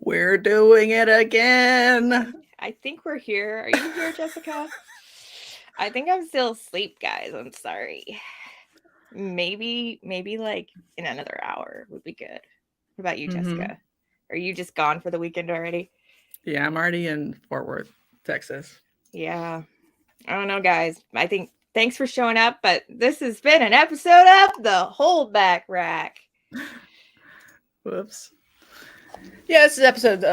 We're doing it again. I think we're here. Are you here, Jessica? I think I'm still asleep, guys. I'm sorry. Maybe like in another hour would be good. What about you, Jessica? Are you just gone for the weekend already? Yeah, I'm already in Fort Worth, Texas. Yeah. I don't know, guys. I think thanks for showing up, but this has been an episode of the Holdback Rack. Whoops. Yeah, this is episode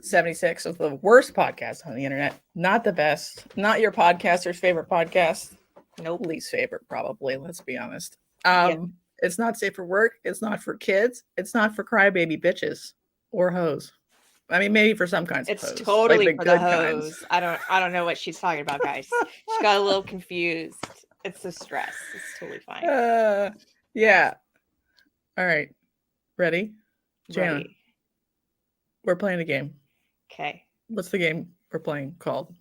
76 of the worst podcast on the internet. Not the best. Not your podcaster's favorite podcast. Nope. Least favorite, probably. Let's be honest. Yep. It's not safe for work. It's not for kids. It's not for crybaby bitches or hoes. I mean, maybe for some kinds of hoes. It's totally like for the hoes. Kinds. I don't know what she's talking about, guys. She got a little confused. It's the stress. It's totally fine. Yeah. All right. Ready? Jana. Ready. We're playing a game. Okay. What's the game we're playing called?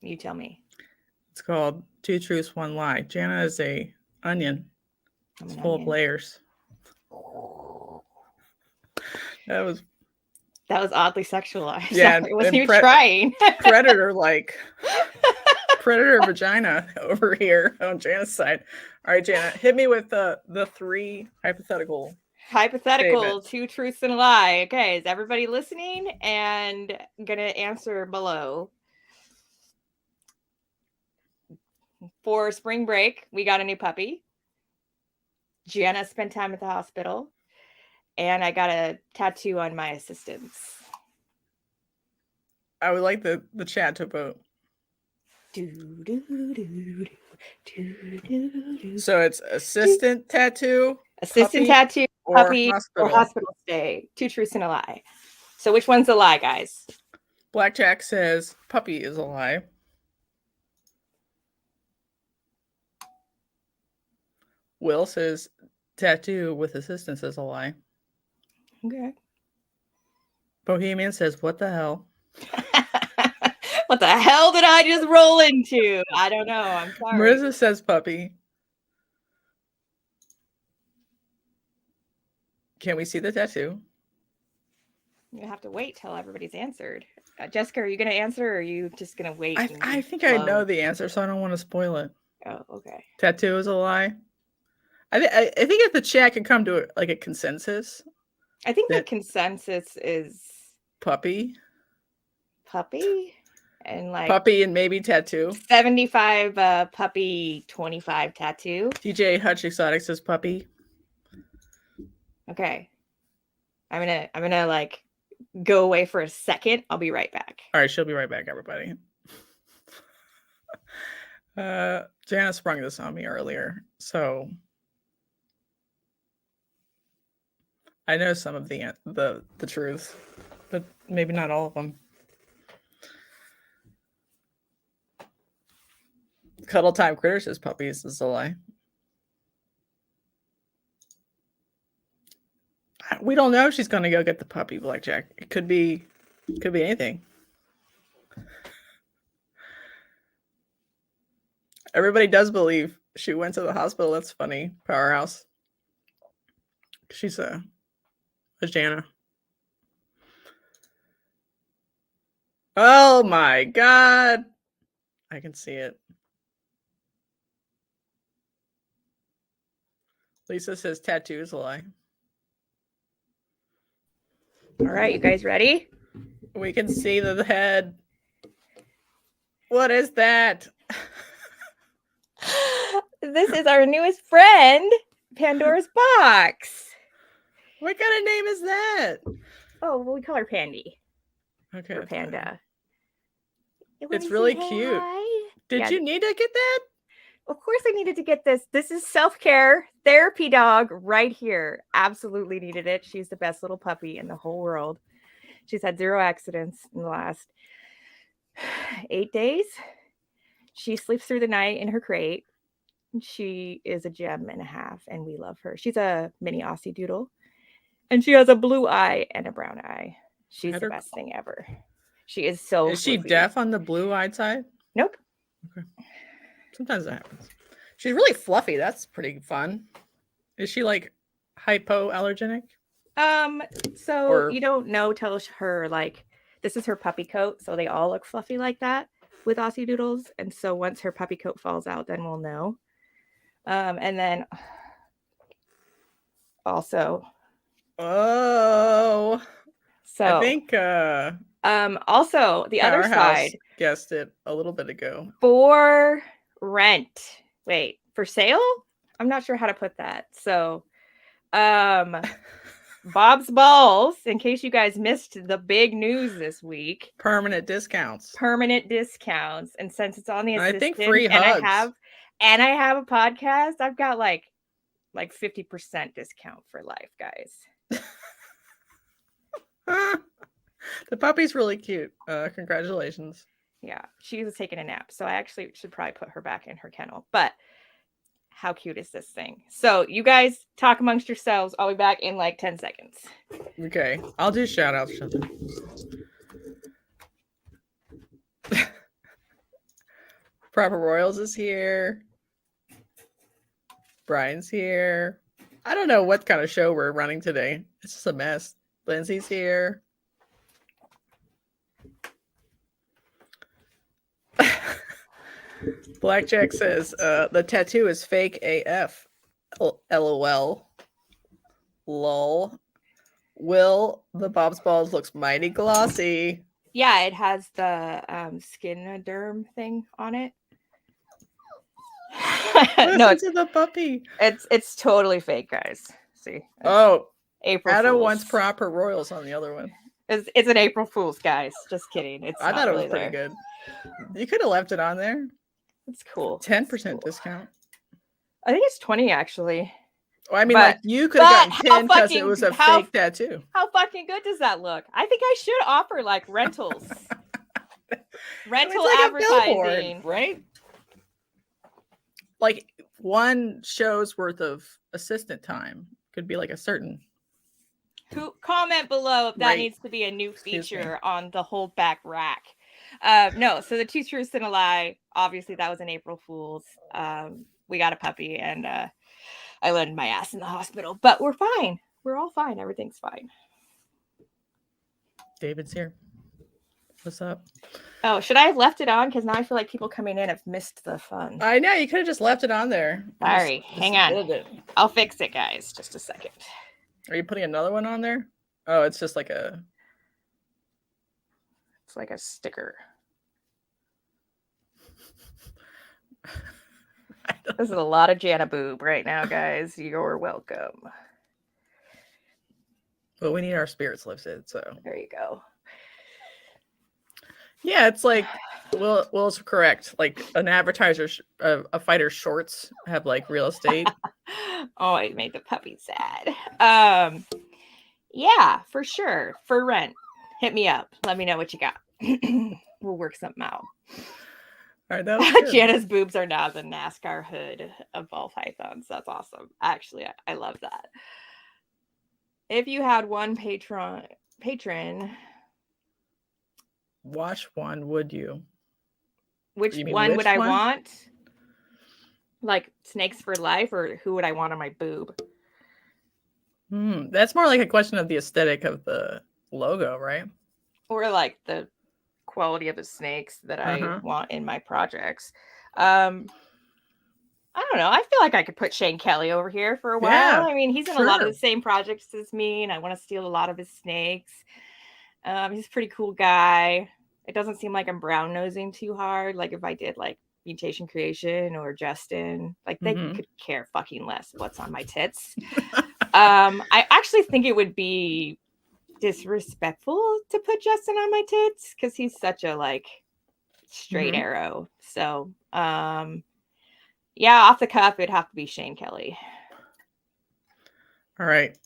You tell me. It's called Two Truths, One Lie. Jana is a onion. It's full of layers. That was oddly sexualized. Yeah, it wasn't even trying. Predator vagina over here on Jana's side. All right, Jana, hit me with the three hypothetical statements. 2 truths and a lie. Okay, is everybody listening? And gonna answer below. For spring break, we got a new puppy. Jana spent time at the hospital. And I got a tattoo on my assistants. I would like the chat to vote. So it's assistant tattoo, tattoo, puppy, or hospital stay. 2 truths and a lie. So which one's a lie, guys? Blackjack says puppy is a lie. Will says tattoo with assistance is a lie. Okay. Bohemian says, what the hell? What the hell did I just roll into? I don't know. I'm sorry. Marissa says puppy. Can we see the tattoo? You have to wait till everybody's answered. Jessica, are you going to answer or are you just going to wait? I think I know the answer, so I don't want to spoil it. Oh, okay. Tattoo is a lie. I think if the chat can come to a consensus. I think the consensus is puppy and like puppy and maybe tattoo. 75 puppy, 25 tattoo. DJ Hutch Xotics says puppy. Okay. I'm gonna like go away for a second. I'll be right back. All right, she'll be right back, everybody. Jana sprung this on me earlier, so I know some of the truth, but maybe not all of them. Cuddle Time Critter says puppies is a lie. We don't know if she's going to go get the puppy, Blackjack. It could be anything. Everybody does believe she went to the hospital. That's funny. Powerhouse. She's a Jana. Oh my God. I can see it. Lisa says tattoo is a lie. All right, you guys ready? We can see the head. What is that? This is our newest friend, Pandora's Box. What kind of name is that? Oh, well, we call her Pandy. Okay. Or Panda. It's really cute. Did you need to get that? Of course I needed to get this. This is self-care therapy dog right here. Absolutely needed it. She's the best little puppy in the whole world. She's had 0 accidents in the last 8 days. She sleeps through the night in her crate. She is a gem and a half, and we love her. She's a mini Aussie Doodle, and she has a blue eye and a brown eye. She's the best thing ever. She is so Is she deaf on the blue-eyed side? Nope. Okay. Sometimes that happens. She's really fluffy. That's pretty fun. Is she like hypoallergenic? So Or- you don't know till her like this is her puppy coat, so they all look fluffy like that with Aussie Doodles. And so once her puppy coat falls out, then we'll know. And then also, oh, so I think also the other Powerhouse side guessed it a little bit ago. for rent. Wait, for sale? I'm not sure how to put that. So, Bob's Balls, in case you guys missed the big news this week, Permanent discounts. permanent discounts. And since it's on the I assistant, think free and hugs. I have a podcast, I've got like 50% discount for life, guys. The puppy's really cute. Congratulations. Yeah, she was taking a nap, so I actually should probably put her back in her kennel. But how cute is this thing? So you guys talk amongst yourselves. I'll be back in like 10 seconds. Okay, I'll do shout outs or something. Proper Royals is here. Brian's here. I don't know what kind of show we're running today. It's just a mess. Lindsay's here. Blackjack says the tattoo is fake AF. LOL. Lol. Will the Bob's Balls looks mighty glossy. Yeah, it has the skin-derm thing on it. Listen to the puppy. It's totally fake, guys. See? Oh, April Adam Fools. wants Proper Royals on the other one. It's an April Fool's, guys. Just kidding. It's I not thought it was really pretty there. good. You could have left it on there. It's cool. 10% discount. I think it's 20 actually. Well, I mean, But- like you could have but gotten 10 because it fucking- was a how- fake tattoo. How fucking good does that look? I think I should offer like rentals. Rental It's like a billboard, advertising. right? Like one show's worth of assistant time could be like a certain. Who comment below if that Right. needs to be a new Excuse me. feature on the whole back rack. No, so the two truths and a lie. Obviously, that was an April Fool's. We got a puppy, and I landed my ass in the hospital, but we're fine. We're all fine. Everything's fine. David's here. What's up? Oh, should I have left it on? Because now I feel like people coming in have missed the fun. I know you could have just left it on there. You Sorry, hang on. did it. I'll fix it, guys. Just a second. Are you putting another one on there? Oh, it's just like a. It's like a sticker. This is a lot of Jana boob right now, guys. You're welcome. Well, we need our spirits lifted, so There you go. yeah, it's like Will's correct. Like an advertiser, a fighter's shorts have like real estate. Oh, it made the puppy sad. Yeah, for sure. For rent. Hit me up. Let me know what you got. We'll work something out. All right, that was good. Jana's boobs are now the NASCAR hood of ball pythons. That's awesome. Actually, I love that. If you had one patron, Watch one, would you? which You mean one which would I one? want? Like snakes for life, or who would I want on my boob? That's more like a question of the aesthetic of the logo, right? Or like the quality of the snakes that I Uh-huh. want in my projects. I don't know. I feel like I could put Shane Kelley over here for a while. Yeah, I mean, he's in a lot of sure. the same projects as me, and I want to steal a lot of his snakes. He's a pretty cool guy. It doesn't seem like I'm brown nosing too hard. Like if I did like Mutation Creation or Justin, like they Mhm. could care fucking less what's on my tits. I actually think it would be disrespectful to put Justin on my tits because he's such a like straight Mhm. arrow. So yeah, off the cuff, it'd have to be Shane Kelley. All right.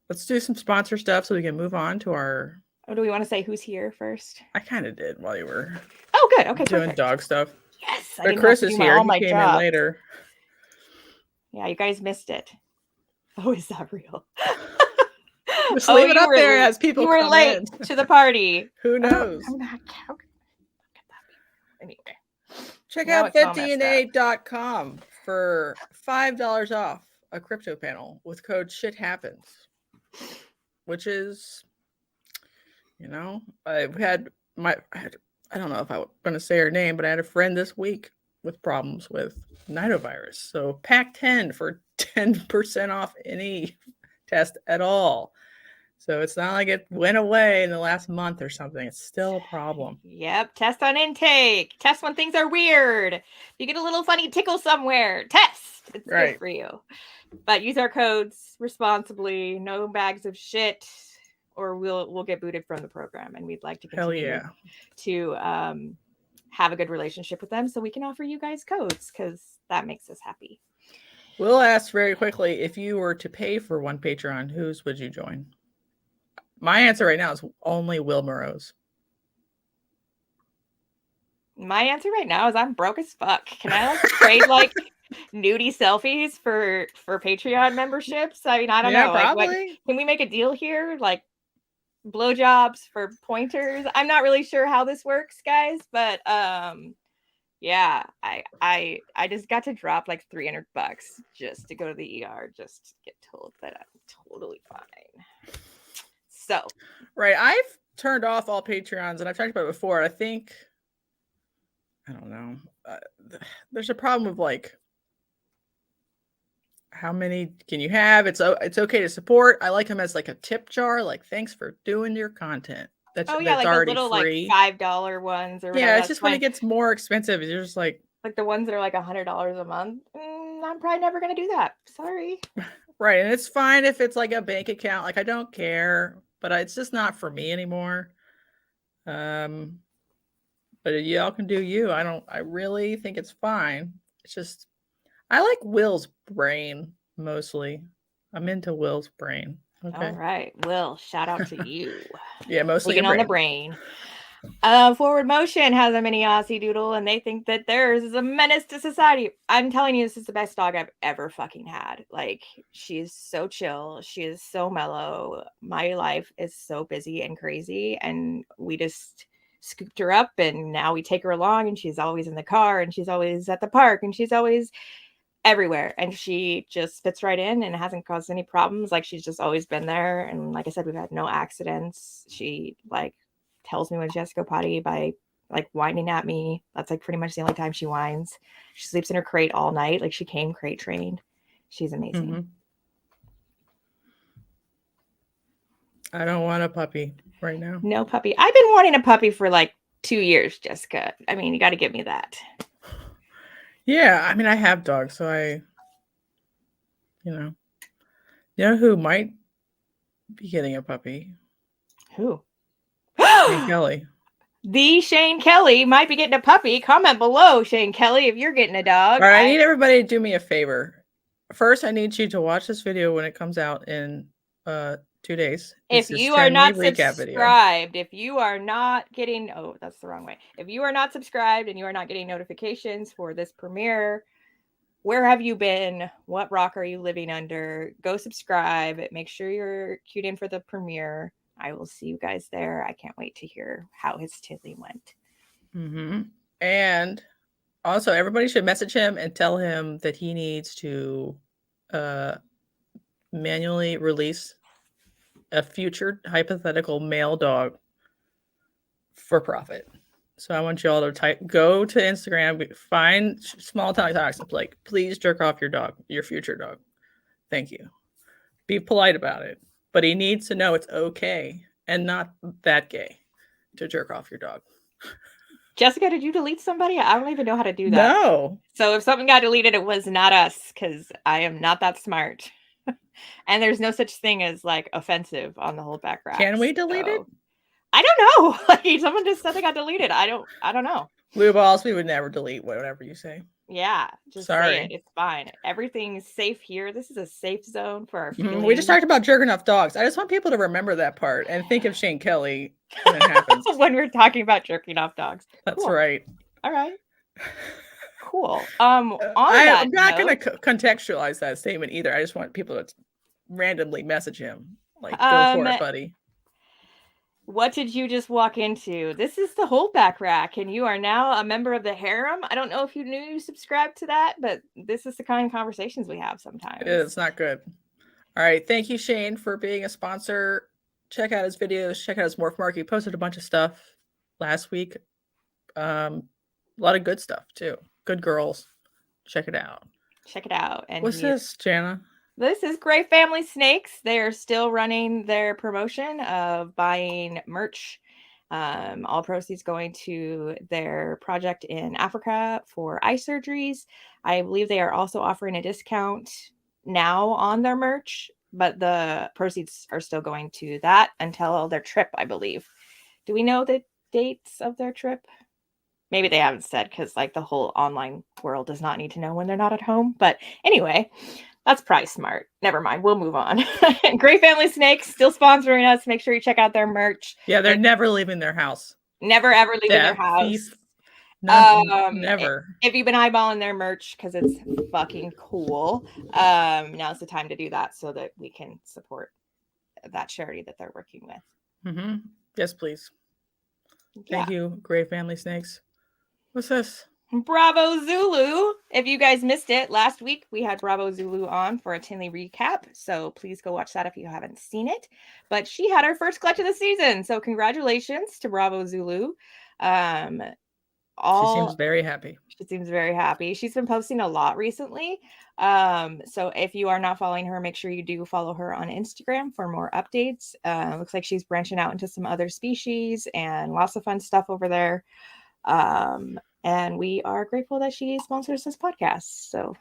Let's do some sponsor stuff so we can move on to our. Oh, do we want to say who's here first? I kind of did while you were Oh, good. Okay, doing perfect. dog stuff. Yes, I But didn't Chris have to is do here. all He my came job. in later. Yeah, you guys missed it. Oh, is that real? Just Oh, leave it you up were there late- as people You were come late in. to the party. Who knows? I'm not. How could that be? Anyway. Check Now out it's all messed up. 50and8.com for $5 off a crypto panel with code SHIT HAPPENS. which is, I don't know if I'm going to say her name, but I had a friend this week with problems with nidovirus. So pack 10 for 10% off any test at all. So it's not like it went away in the last month or something. It's still a problem. Yep. Test on intake. Test when things are weird. You get a little funny tickle somewhere. Test. It's good for you. But use our codes responsibly. No bags of shit, or we'll get booted from the program. And we'd like to continue to have a good relationship with them so we can offer you guys codes because that makes us happy. We'll ask very quickly, if you were to pay for one Patreon, whose would you join? My answer right now is only Will Moreau's. My answer right now is I'm broke as fuck. Can I trade like nudie selfies for Patreon memberships? I mean, I don't know. Probably. Like, can we make a deal here? Like blowjobs for pointers? I'm not really sure how this works, guys, but yeah, I just got to drop like $300 just to go to the ER, just to get told that I'm totally fine. So, right, I've turned off all Patreons, and I've talked about it before. I think, I don't know, there's a problem with like, how many can you have? It's okay to support. I like them as like a tip jar, like thanks for doing your content. That's like already the little free. Like $5 ones or whatever. Yeah, it's just when it gets more expensive, you're just like the ones that are like $100 a month. I'm probably never gonna do that. Sorry. Right, and it's fine if it's like a bank account. Like I don't care, but it's just not for me anymore. But y'all can do you. I really think it's fine. It's just I like Will's brain mostly. I'm into Will's brain. Okay. All right, Will. Shout out to you. Yeah, mostly on the brain. Forward Motion has a mini Aussie Doodle, and they think that theirs is a menace to society. I'm telling you, this is the best dog I've ever fucking had. Like, she's so chill. She is so mellow. My life is so busy and crazy, and we just scooped her up, and now we take her along, and she's always in the car, and she's always at the park, and she's always everywhere, and she just fits right in and hasn't caused any problems. Like, she's just always been there, and like I said, we've had no accidents. She like tells me when she has to go potty by like whining at me. That's like pretty much the only time she whines. She sleeps in her crate all night. Like, she came crate trained. She's amazing. Mm-hmm. I don't want a puppy right now. No puppy. I've been wanting a puppy for like 2 years, Jessica. I mean, you got to give me that. Yeah, I mean, I have dogs, so you know who might be getting a puppy? Who? Shane Kelley. The Shane Kelley might be getting a puppy. Comment below, Shane Kelley, if you're getting a dog. All right, I need everybody to do me a favor. First, I need you to watch this video when it comes out in 2 days. If you are not subscribed, if you are not getting, that's the wrong way. If you are not subscribed and you are not getting notifications for this premiere, where have you been? What rock are you living under? Go subscribe. Make sure you're queued in for the premiere. I will see you guys there. I can't wait to hear how his Tilly went. Mm-hmm. And also, everybody should message him and tell him that he needs to manually release a future hypothetical male dog for profit. So I want you all to go to Instagram, find small TikToks, like, please jerk off your dog, your future dog. Thank you. Be polite about it. But he needs to know it's okay and not that gay to jerk off your dog. Jessica, did you delete somebody? I don't even know how to do that. No. So if something got deleted, it was not us, because I am not that smart. And there's no such thing as like offensive on the whole background. Can we delete it? I don't know. Like, someone just said they got deleted. I don't know. Blue balls, we would never delete whatever you say. Yeah, just say it. It's fine. Everything's safe here. This is a safe zone for our feelings. We just talked about jerking off dogs. I just want people to remember that part and think of Shane Kelley when it happens. When we're talking about jerking off dogs. That's cool. Right. All right. Cool. I'm not going to contextualize that statement either. I just want people to randomly message him. Like, go for it, buddy. What did you just walk into? This is the holdback rack, and you are now a member of the harem. I don't know if you knew you subscribed to that, but this is the kind of conversations we have sometimes. It's not good. All right. Thank you, Shane, for being a sponsor. check out his videos. Check out his Morph Market. He posted a bunch of stuff last week. A lot of good stuff too. Good girls. Check it out. Check it out. And what's this, Jana? This is Gray Family Snakes. They are still running their promotion of buying merch. All proceeds going to their project in Africa for eye surgeries. I believe they are also offering a discount now on their merch, but the proceeds are still going to that until their trip, I believe. Do we know the dates of their trip? Maybe they haven't said, because like the whole online world does not need to know when they're not at home. But anyway, that's probably smart. Never mind. We'll move on. Gray Family Snakes still sponsoring us. Make sure you check out their merch. Yeah, they're never leaving their house. Never ever leaving their house. Never. If you've been eyeballing their merch because it's fucking cool, now's the time to do that so that we can support that charity that they're working with. Mm-hmm. Yes, please. Yeah. Thank you, Gray Family Snakes. What's this? Bravo Zulu. If you guys missed it, last week we had Bravo Zulu on for a Tinley recap. So please go watch that if you haven't seen it. But she had her first clutch of the season. So congratulations to Bravo Zulu. She seems very happy. She seems very happy. She's been posting a lot recently. So if you are not following her, make sure you do follow her on Instagram for more updates. Looks like she's branching out into some other species and lots of fun stuff over there. And we are grateful that she sponsors this podcast. So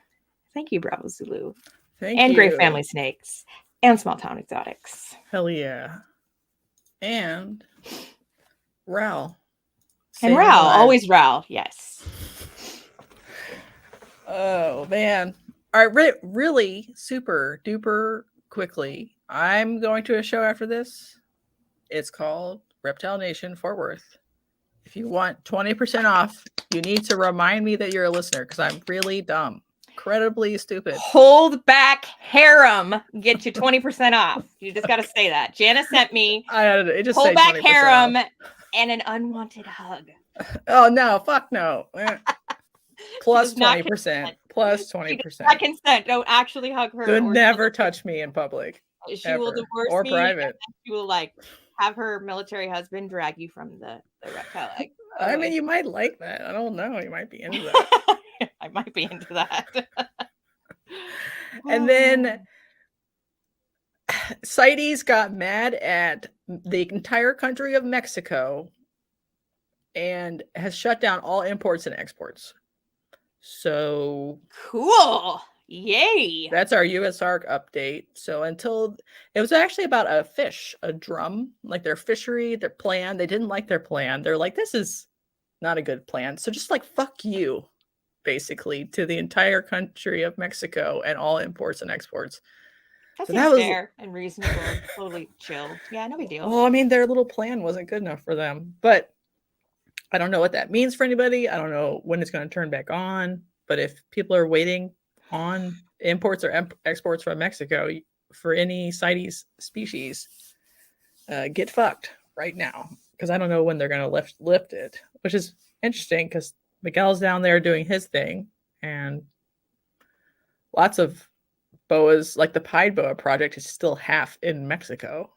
thank you, Bravo Zulu. Thank you. And Gray Family Snakes and Small Town Exotics. Hell yeah. And Ral. And Ral, always Ral, yes. Oh, man. All right, really super duper quickly. I'm going to a show after this. It's called Reptile Nation Fort Worth. If you want 20% off, you need to remind me that you're a listener because I'm really dumb. Incredibly stupid. Hold back harem. Get you 20% off. You just got to say that. Jana sent me hold back harem and an unwanted hug. Oh, no. Fuck no. Plus 20%. Plus 20%. I consent. Don't actually hug her. You'll never touch me in public. She will divorce or me. Private. She will have her military husband drag you from the reptile egg. I mean, you might like that. I don't know. You might be into that. I might be into that. And then CITES got mad at the entire country of Mexico and has shut down all imports and exports. So cool. Yay. That's our USARC update. So until it was actually about a fish, a drum, like their fishery, their plan. They didn't like their plan. They're like, this is not a good plan. So just like, fuck you, basically, to the entire country of Mexico and all imports and exports. That seems fair and reasonable. Totally chill. Yeah, no big deal. Well, I mean, their little plan wasn't good enough for them. But I don't know what that means for anybody. I don't know when it's going to turn back on. But if people are waiting on imports or exports from Mexico for any CITES species, get fucked right now, because I don't know when they're going to lift it, which is interesting because Miguel's down there doing his thing, and lots of boas, like the Pied Boa project, is still half in Mexico.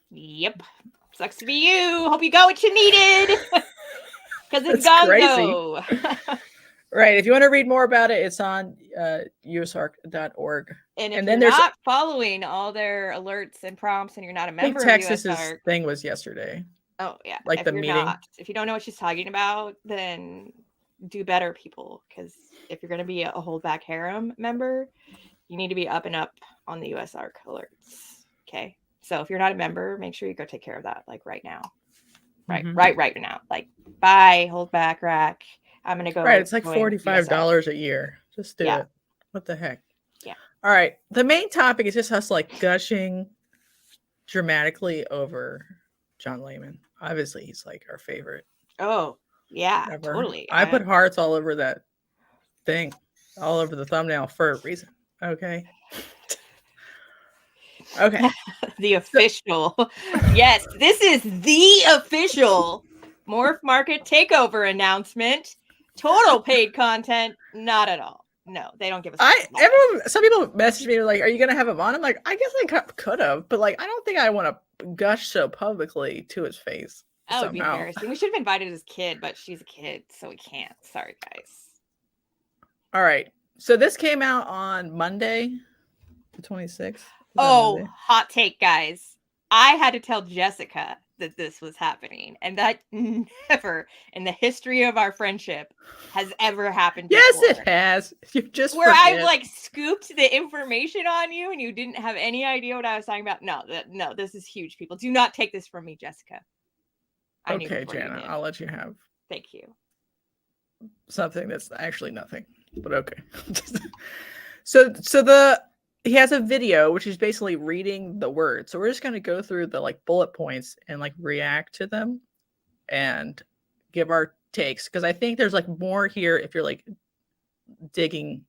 Yep. Sucks to be you. Hope you got what you needed. Because it's gonzo. Right. If you want to read more about it, it's on usarc.org. And if you're not following all their alerts and prompts and you're not a member of Texas's USARC, thing was yesterday. Oh, yeah. Like the meeting. If you don't know what she's talking about, then do better, people. Because if you're going to be a holdback harem member, you need to be up and up on the USARC alerts. Okay. So if you're not a member, make sure you go take care of that, like right now. Right now. Like, bye, hold back, rack. I'm gonna go. Right, it's like $45 a year. Just do it. What the heck? Yeah. All right. The main topic is just us like gushing dramatically over John Lehman. Obviously, he's like our favorite. Oh, yeah, ever. Totally. I put hearts all over that thing, all over the thumbnail for a reason. Okay. Okay. The official. Yes, this is the official Morph Market takeover announcement. Total paid content, not at all. No, they don't give us. Some people message me like, "Are you gonna have him on?" I'm like, I guess I could have, but like, I don't think I want to gush so publicly to his face. That would be somehow. embarrassing. We should have invited his kid, but she's a kid, so we can't. Sorry, guys. All right. So this came out on Monday, the 26th. Oh, hot take, guys. I had to tell Jessica that this was happening, and that never in the history of our friendship has ever happened before. Yes, it has. You just where forget. I've like scooped the information on you and you didn't have any idea what I was talking about. No, this is huge, people. Do not take this from me, Jessica. Okay, Jana, I'll let you have. Thank you. Something that's actually nothing, but okay. So he has a video which is basically reading the words. So we're just going to go through the like bullet points and like react to them and give our takes, because I think there's like more here if you're like digging,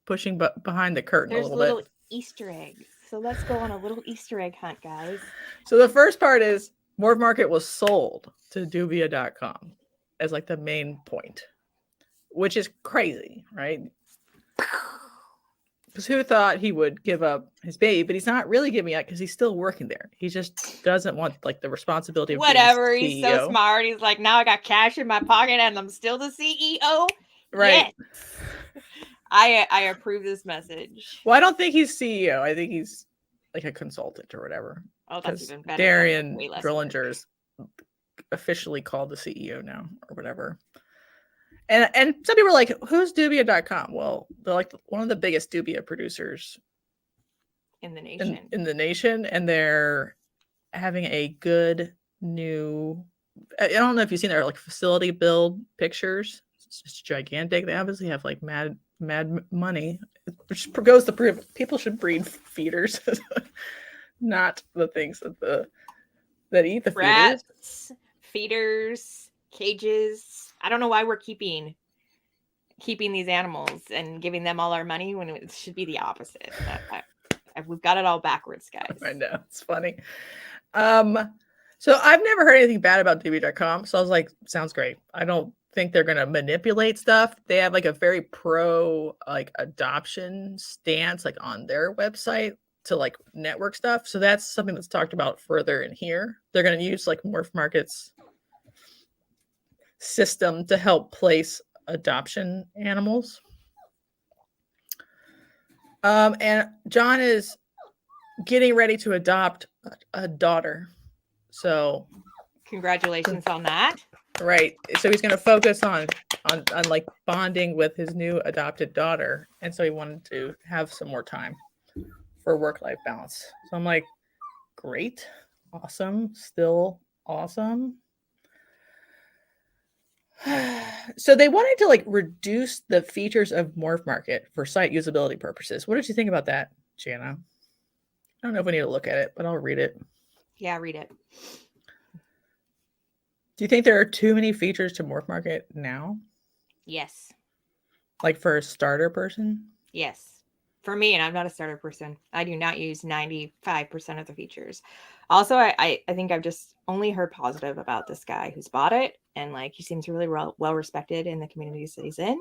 pushing behind the curtain there's a little bit. Easter eggs. So let's go on a little Easter egg hunt, guys. So the first part is MorphMarket was sold to Dubia.com as like the main point, which is crazy, right? Because who thought he would give up his baby? But he's not really giving up because he's still working there. He just doesn't want like the responsibility of whatever. Being he's so smart. He's like, now I got cash in my pocket and I'm still the CEO. Right. Yes. I approve this message. Well, I don't think he's CEO. I think he's like a consultant or whatever. Oh, that's even better. Darian Drillinger's officially called the CEO now or whatever. And some people are like, who's Dubia.com? Well, they're like one of the biggest Dubia producers in the nation. In the nation, and they're having a good new. I don't know if you've seen their like facility build pictures. It's just gigantic. They obviously have like mad money, which goes to prove people should breed feeders, not the things that eat the rats, feeders, cages. I don't know why we're keeping these animals and giving them all our money when it should be the opposite. We've got it all backwards, guys. I know, it's funny. So I've never heard anything bad about Dubia.com. So I was like, sounds great. I don't think they're going to manipulate stuff. They have like a very pro like adoption stance like on their website to like network stuff. So that's something that's talked about further in here. They're going to use like MorphMarket's system to help place adoption animals. And John is getting ready to adopt a daughter. So congratulations on that. Right. So he's going to focus on like bonding with his new adopted daughter. And so he wanted to have some more time for work-life balance. So I'm like, great. Awesome. Still awesome. So they wanted to like reduce the features of MorphMarket for site usability purposes. What did you think about that, Jana? I don't know if we need to look at it, but I'll read it. Yeah, read it. Do you think there are too many features to MorphMarket now? Yes. Like for a starter person? Yes. For me, and I'm not a starter person, I do not use 95% of the features. Also, I think I've just only heard positive about this guy who's bought it. And like, he seems really well respected in the communities that he's in.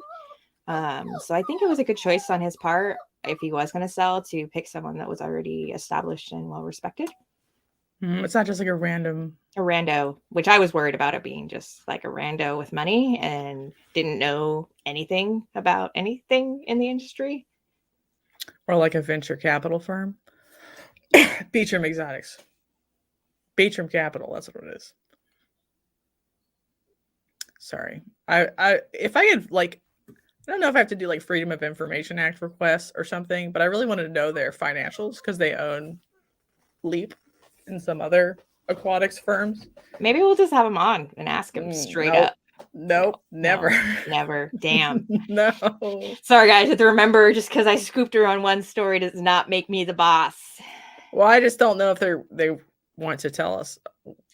So I think it was a good choice on his part, if he was going to sell, to pick someone that was already established and well respected. It's not just like a rando, which I was worried about it being just like a rando with money and didn't know anything about anything in the industry. Or like a venture capital firm. Beacham Exotics. Beacham Capital, that's what it is. Sorry. If I could like, I don't know if I have to do like Freedom of Information Act requests or something, but I really wanted to know their financials because they own Leap and some other aquatics firms. Maybe we'll just have him on and ask him straight up. Nope, never. No, never. Damn. No. Sorry, guys. You have to remember, just because I scooped her on one story does not make me the boss. Well, I just don't know if they want to tell us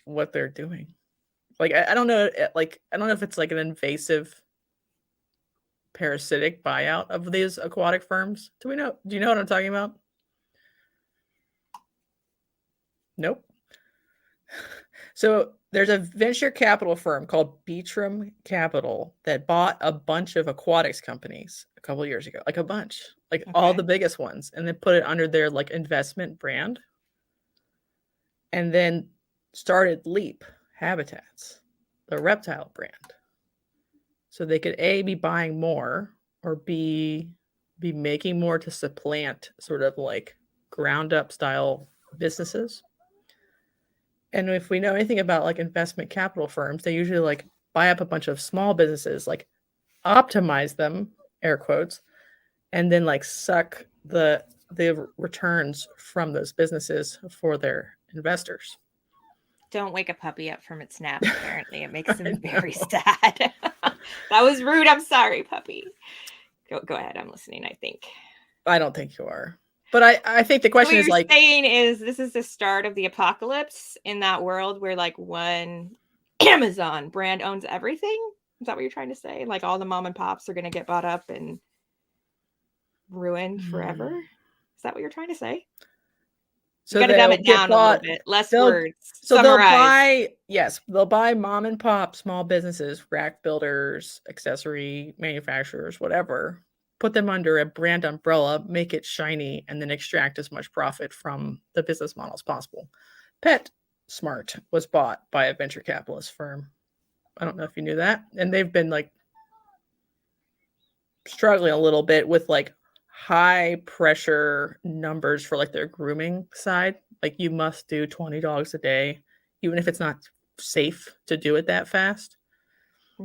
what they're doing. Like, I don't know. Like, I don't know if it's like an invasive parasitic buyout of these aquatic firms. Do you know what I'm talking about? Nope. So there's a venture capital firm called Beatram Capital that bought a bunch of aquatics companies a couple years ago, like a bunch, like all the biggest ones, and then put it under their like investment brand. And then started Leap Habitats, the reptile brand. So they could A, be buying more, or B, be making more to supplant sort of like ground up style businesses. And if we know anything about like investment capital firms, they usually like buy up a bunch of small businesses, like optimize them, air quotes, and then like suck the returns from those businesses for their investors. Don't wake a puppy up from its nap, apparently. It makes him very sad. That was rude. I'm sorry, puppy. Go ahead. I'm listening, I think. I don't think you are. But I think the question is like, saying is this is the start of the apocalypse in that world where like one Amazon brand owns everything. Is that what you're trying to say? Like all the mom and pops are going to get bought up and ruined forever? Is that what you're trying to say? So you got to dumb it down a little bit. Less words. So summarize. They'll buy mom and pop small businesses, rack builders, accessory manufacturers, whatever. Put them under a brand umbrella, make it shiny, and then extract as much profit from the business model as possible. PetSmart was bought by a venture capitalist firm. I don't know if you knew that. And they've been like struggling a little bit with like high pressure numbers for like their grooming side. Like you must do 20 dogs a day, even if it's not safe to do it that fast.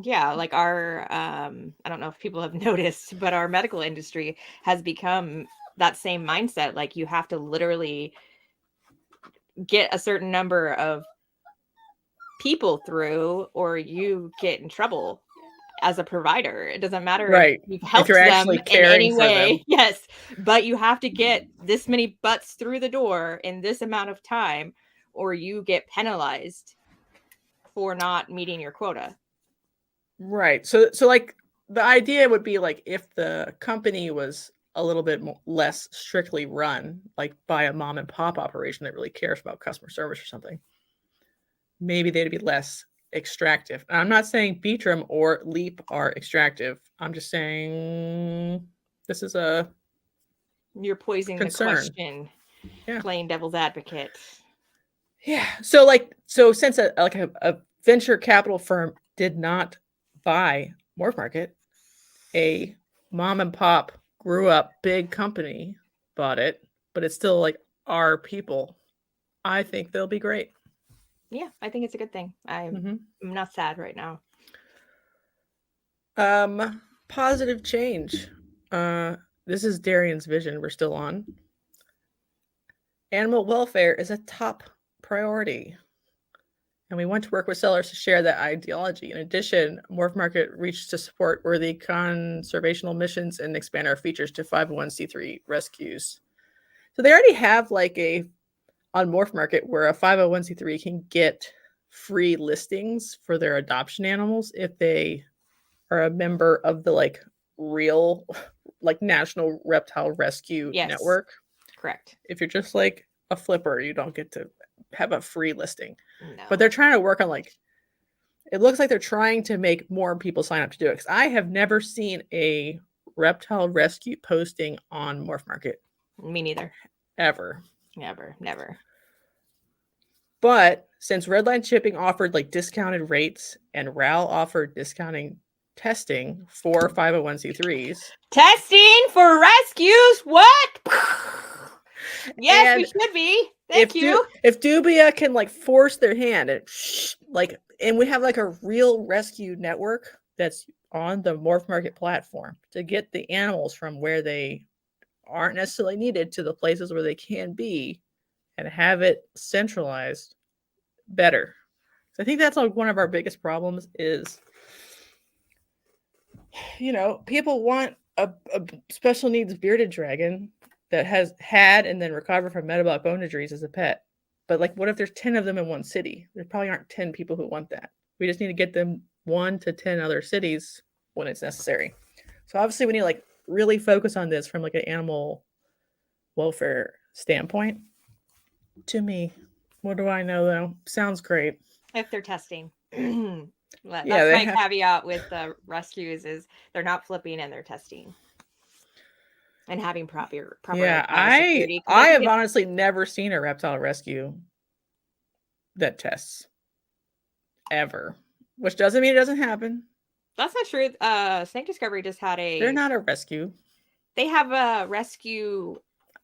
Yeah, like our I don't know if people have noticed, but our medical industry has become that same mindset. Like you have to literally get a certain number of people through or you get in trouble as a provider. It doesn't matter if you've helped them in any way. Yes, but you have to get this many butts through the door in this amount of time or you get penalized for not meeting your quota. Right. So like the idea would be like if the company was a little bit less strictly run, like by a mom and pop operation that really cares about customer service or something, maybe they'd be less extractive. And I'm not saying Beatram or Leap are extractive. I'm just saying this is a you're poisoning concern. The question. Yeah. Playing devil's advocate. Yeah. So since a venture capital firm did not buy MorphMarket, a mom and pop grew up big company bought it, but it's still like our people. I think they'll be great. Yeah, I think it's a good thing. I'm not sad right now. Positive change. This is Darian's vision. We're still on. Animal welfare is a top priority. And we want to work with sellers to share that ideology. In addition, MorphMarket reached to support worthy conservational missions and expand our features to 501c3 rescues. So they already have like on MorphMarket where a 501c3 can get free listings for their adoption animals if they are a member of the like real like National Reptile Rescue Network. Correct. If you're just like a flipper, you don't get to have a free listing. No. But they're trying to work on like, it looks like they're trying to make more people sign up to do it. Because I have never seen a reptile rescue posting on MorphMarket. Me neither. Ever. Never. But since Redline Shipping offered like discounted rates and RAL offered discounting testing for 501c3s. Testing for rescues? What? Yes, and we should be. Thank you. If Dubia can like force their hand and we have like a real rescue network that's on the MorphMarket platform to get the animals from where they aren't necessarily needed to the places where they can be and have it centralized better. So I think that's like one of our biggest problems is, people want a special needs bearded dragon that has had and then recovered from metabolic bone injuries as a pet. But like, what if there's 10 of them in one city? There probably aren't 10 people who want that. We just need to get them 1 to 10 other cities when it's necessary. So obviously we need to like really focus on this from like an animal welfare standpoint. To me, What do I know though? Sounds great. If they're testing. Yeah, That's they my have- caveat with the rescues is they're not flipping and they're testing. And having proper Yeah, biosecurity. 'Cause I think have honestly never seen a reptile rescue that tests ever, which doesn't mean it doesn't happen. that's not true. Snake Discovery just had They're not a rescue. they have a rescue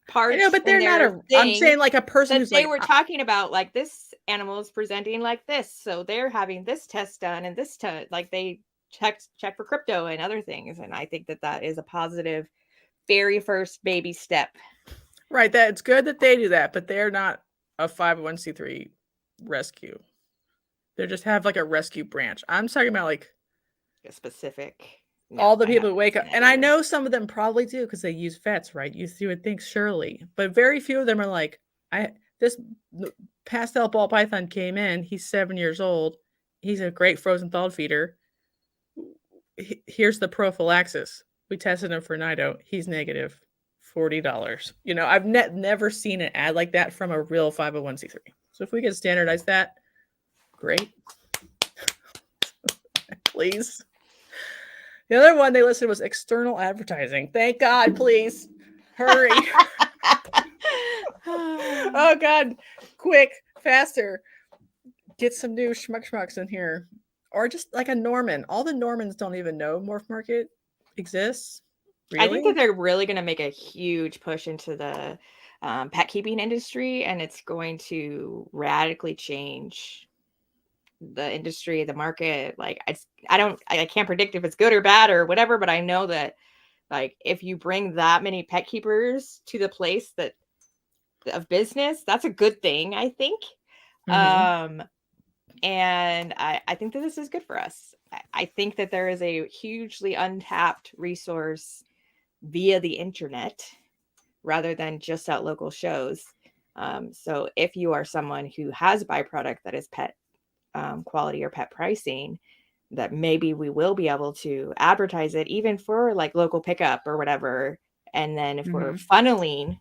part. I know, but they're not a. I'm saying like a person that who's they like were talking about, like this animal is presenting like this, so they're having this test done and this test, like they check for crypto and other things, and I think that that is a positive, very first baby step. right. That it's good that they do that, but they're not a 501c3 rescue. They just have like a rescue branch. I'm talking about like A specific. all the people who wake up, and I know some of them probably do because they use vets, right? You would think surely, but very few of them are like, this pastel ball python came in. He's 7 years old. He's a great frozen thawed feeder. Here's the prophylaxis. We tested him for nido. He's negative $40. You know, I've never seen an ad like that from a real 501c3. So if we could standardize that, great. Please. The other one they listed was external advertising. Thank God, please. Hurry. Oh God. Quick, faster. Get some new schmucks in here. Or just like a Norman. All the Normans don't even know MorphMarket exists. Really? I think that they're really going to make a huge push into the pet keeping industry, and it's going to radically change the industry, the market. Like I can't predict if it's good or bad or whatever, but I know that like if you bring that many pet keepers to the place that of business, that's a good thing, I think. And I think that this is good for us. I think that there is a hugely untapped resource via the internet rather than just at local shows. So if you are someone who has a byproduct that is pet quality or pet pricing, that maybe we will be able to advertise it even for like local pickup or whatever. And then if we're funneling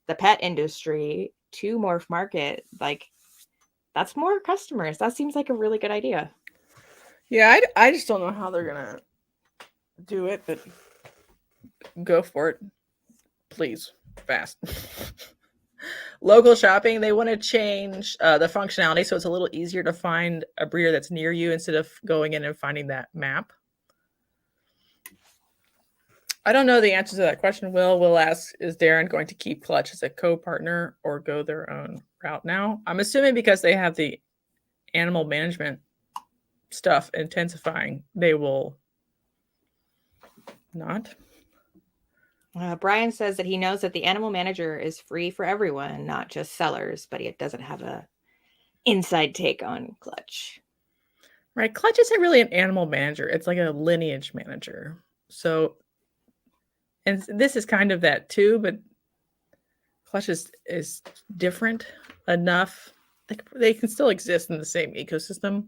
the pet industry to MorphMarket, like that's more customers. That seems like a really good idea. Yeah, I just don't know how they're gonna do it, but go for it, please, fast. Local shopping, they want to change the functionality so it's a little easier to find a breeder that's near you instead of going in and finding that map. I don't know the answer to that question. Will asks, is Darren going to keep Clutch as a co-partner or go their own route now? I'm assuming because they have the animal management stuff intensifying, they will not. Brian says that he knows that the animal manager is free for everyone, not just sellers, but he doesn't have a inside take on Clutch. Right. Clutch isn't really an animal manager. It's like a lineage manager. So, and this is kind of that too, but Clutch is different enough. They can still exist in the same ecosystem.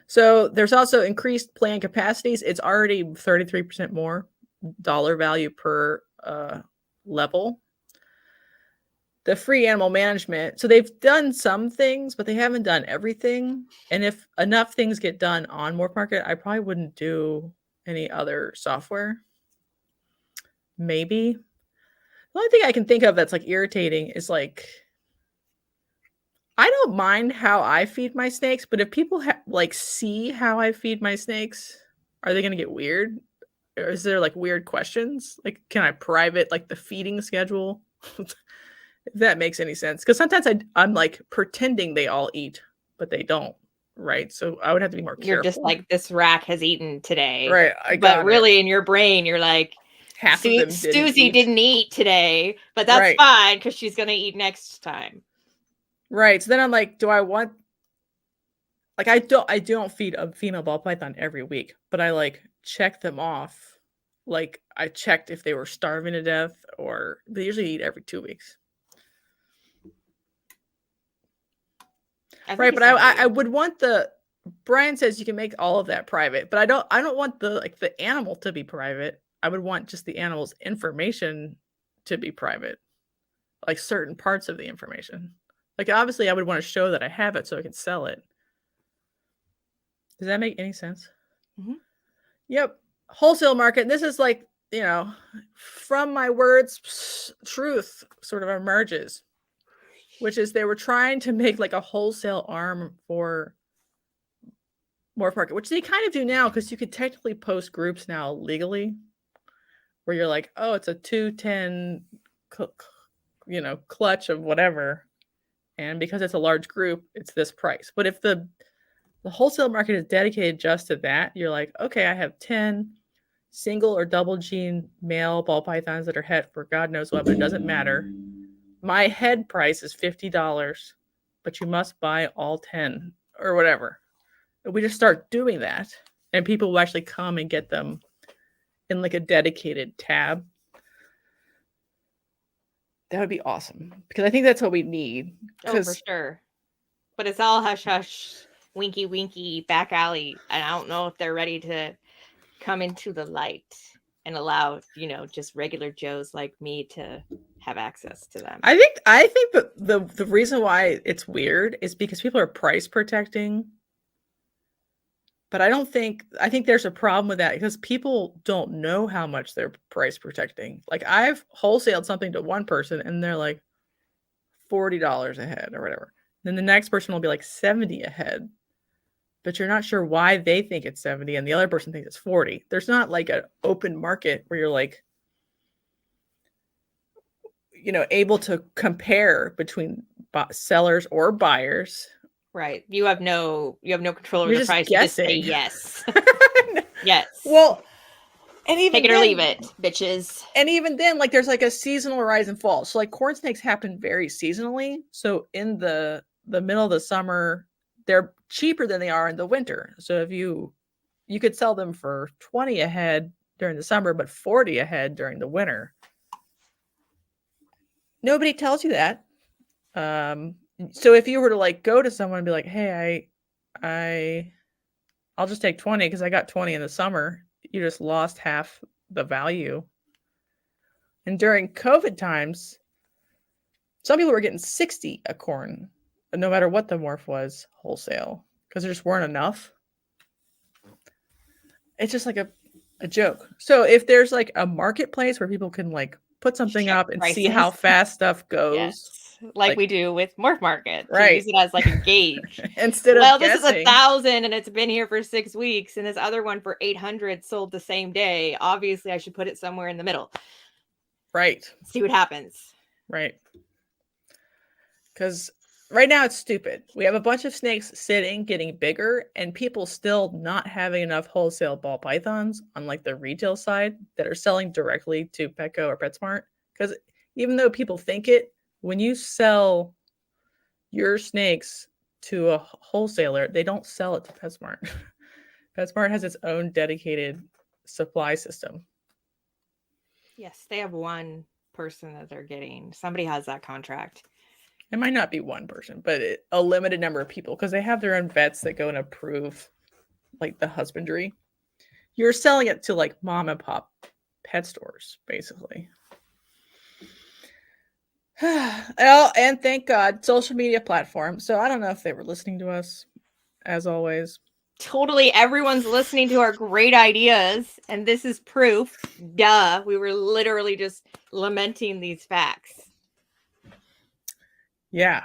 So there's also increased plan capacities. It's already 33% more dollar value per level. The free animal management. So they've done some things, but they haven't done everything. And if enough things get done on MorphMarket, I probably wouldn't do any other software. Maybe. The only thing I can think of that's like irritating is like, I don't mind how I feed my snakes, but if people like see how I feed my snakes, are they going to get weird? Or is there like weird questions? Like, can I private like the feeding schedule? If that makes any sense. Because sometimes I'm like pretending they all eat, but they don't. Right. So I would have to be more careful. You're just like, this rack has eaten today. Right. But really in your brain, you're like, half of them Susie didn't eat today, but that's fine because she's going to eat next time. Right. So then I'm like, do I want, like, I don't feed a female ball python every week, but I like check them off. Like I checked if they were starving to death, or they usually eat every 2 weeks. Right. But I would want Brian says you can make all of that private, but I don't want the animal to be private. I would want just the animal's information to be private. Like certain parts of the information. Like, obviously, I would want to show that I have it so I can sell it. Does that make any sense? Mhm. Yep. Wholesale market. This is like, from my words, truth sort of emerges, which is they were trying to make like a wholesale arm for Morph Market, which they kind of do now because you could technically post groups now legally where you're like, oh, it's a 210, clutch of whatever. And because it's a large group, it's this price. But if the wholesale market is dedicated just to that, you're like, okay, I have 10 single or double gene male ball pythons that are het for God knows what, but it doesn't matter. My head price is $50, but you must buy all 10 or whatever. We just start doing that, and people will actually come and get them in like a dedicated tab. That would be awesome because I think that's what we need. Oh, for sure. But it's all hush hush, winky winky, back alley, and I don't know if they're ready to come into the light and allow just regular Joes like me to have access to them. I think that the reason why it's weird is because people are price protecting. But I think there's a problem with that because people don't know how much they're price protecting. Like, I've wholesaled something to one person and they're like $40 a head or whatever. Then the next person will be like 70 a head. But you're not sure why they think it's 70 and the other person thinks it's 40. There's not like an open market where you're like, able to compare between sellers or buyers. Right. You have no control over You're the just price. guessing. You just say yes. Yes. Well, and even take it then, or leave it, bitches. And even then, like, there's like a seasonal rise and fall. So like corn snakes happen very seasonally. So in the middle of the summer, they're cheaper than they are in the winter. So if you could sell them for 20 a head during the summer, but 40 a head during the winter. Nobody tells you that. So if you were to like go to someone and be like, hey, I'll just take 20 because I got 20 in the summer, you just lost half the value. And during COVID times, some people were getting 60 a corn, no matter what the morph was, wholesale, because there just weren't enough. It's just like a joke. So if there's like a marketplace where people can like put something up and see how fast stuff goes. Yes. Like we do with Morph Market. Right. To use it as like a gauge. Instead of guessing. This is 1,000 and it's been here for 6 weeks, and this other one for 800 sold the same day. Obviously, I should put it somewhere in the middle. Right. See what happens. Right. Because right now it's stupid. We have a bunch of snakes sitting, getting bigger, and people still not having enough wholesale ball pythons on like the retail side that are selling directly to Petco or PetSmart. Because even though people think it, when you sell your snakes to a wholesaler, they don't sell it to PetSmart. PetSmart has its own dedicated supply system. Yes, they have one person that they're getting. Somebody has that contract. It might not be one person, but a limited number of people, because they have their own vets that go and approve like the husbandry. You're selling it to like mom and pop pet stores, basically. Well, and thank God, social media platform. So I don't know if they were listening to us, as always. Totally, everyone's listening to our great ideas, and this is proof. Duh, we were literally just lamenting these facts. Yeah.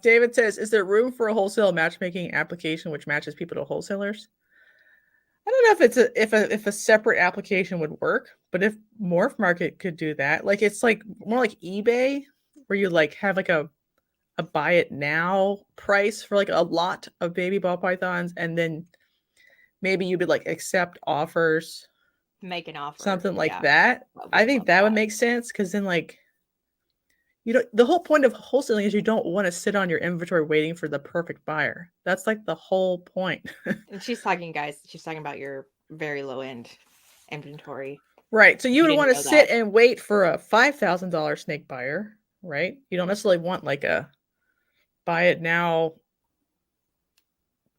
David says, is there room for a wholesale matchmaking application which matches people to wholesalers? I don't know if a separate application would work, but if Morph Market could do that, like it's like more like eBay, where you like have like a buy it now price for like a lot of baby ball pythons, and then maybe you would like accept offers, make an offer, something like that. I think that would make sense, because then like, the whole point of wholesaling is you don't want to sit on your inventory waiting for the perfect buyer. That's like the whole point. And she's talking about your very low end inventory. Right. So you would want to sit and wait for a $5,000 snake buyer, right? You don't necessarily want like a buy it now.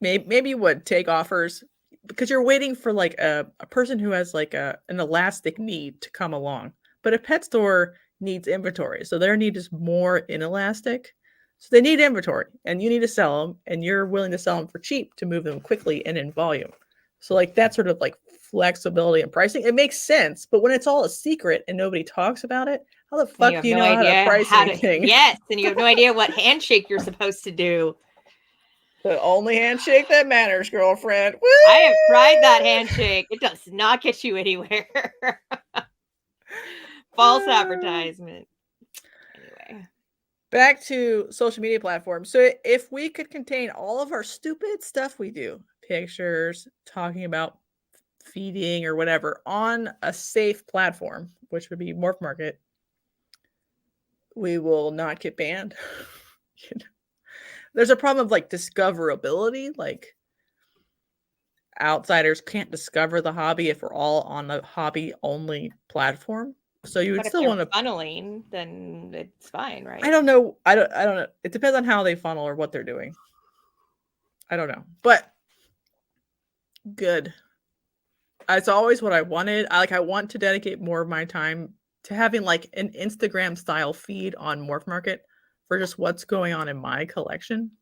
Maybe you would take offers because you're waiting for like a person who has like an elastic need to come along. But a pet store needs inventory, so their need is more inelastic. So they need inventory, and you need to sell them, and you're willing to sell them for cheap to move them quickly and in volume. So like that sort of like flexibility and pricing, it makes sense. But when it's all a secret and nobody talks about it, how the fuck do you know how to price anything? Yes, and you have no idea what handshake you're supposed to do. The only handshake that matters, girlfriend. Woo! I have tried that handshake. It does not get you anywhere. False advertisement. Anyway. Back to social media platforms. So if we could contain all of our stupid stuff we do, pictures, talking about feeding or whatever, on a safe platform, which would be MorphMarket, we will not get banned. There's a problem of like discoverability. Like outsiders can't discover the hobby if we're all on a hobby only platform. So you would still want to funneling, then it's fine, right? I don't know. I don't know. It depends on how they funnel or what they're doing. I don't know. But good. It's always what I wanted. I want to dedicate more of my time to having like an Instagram style feed on MorphMarket for just what's going on in my collection.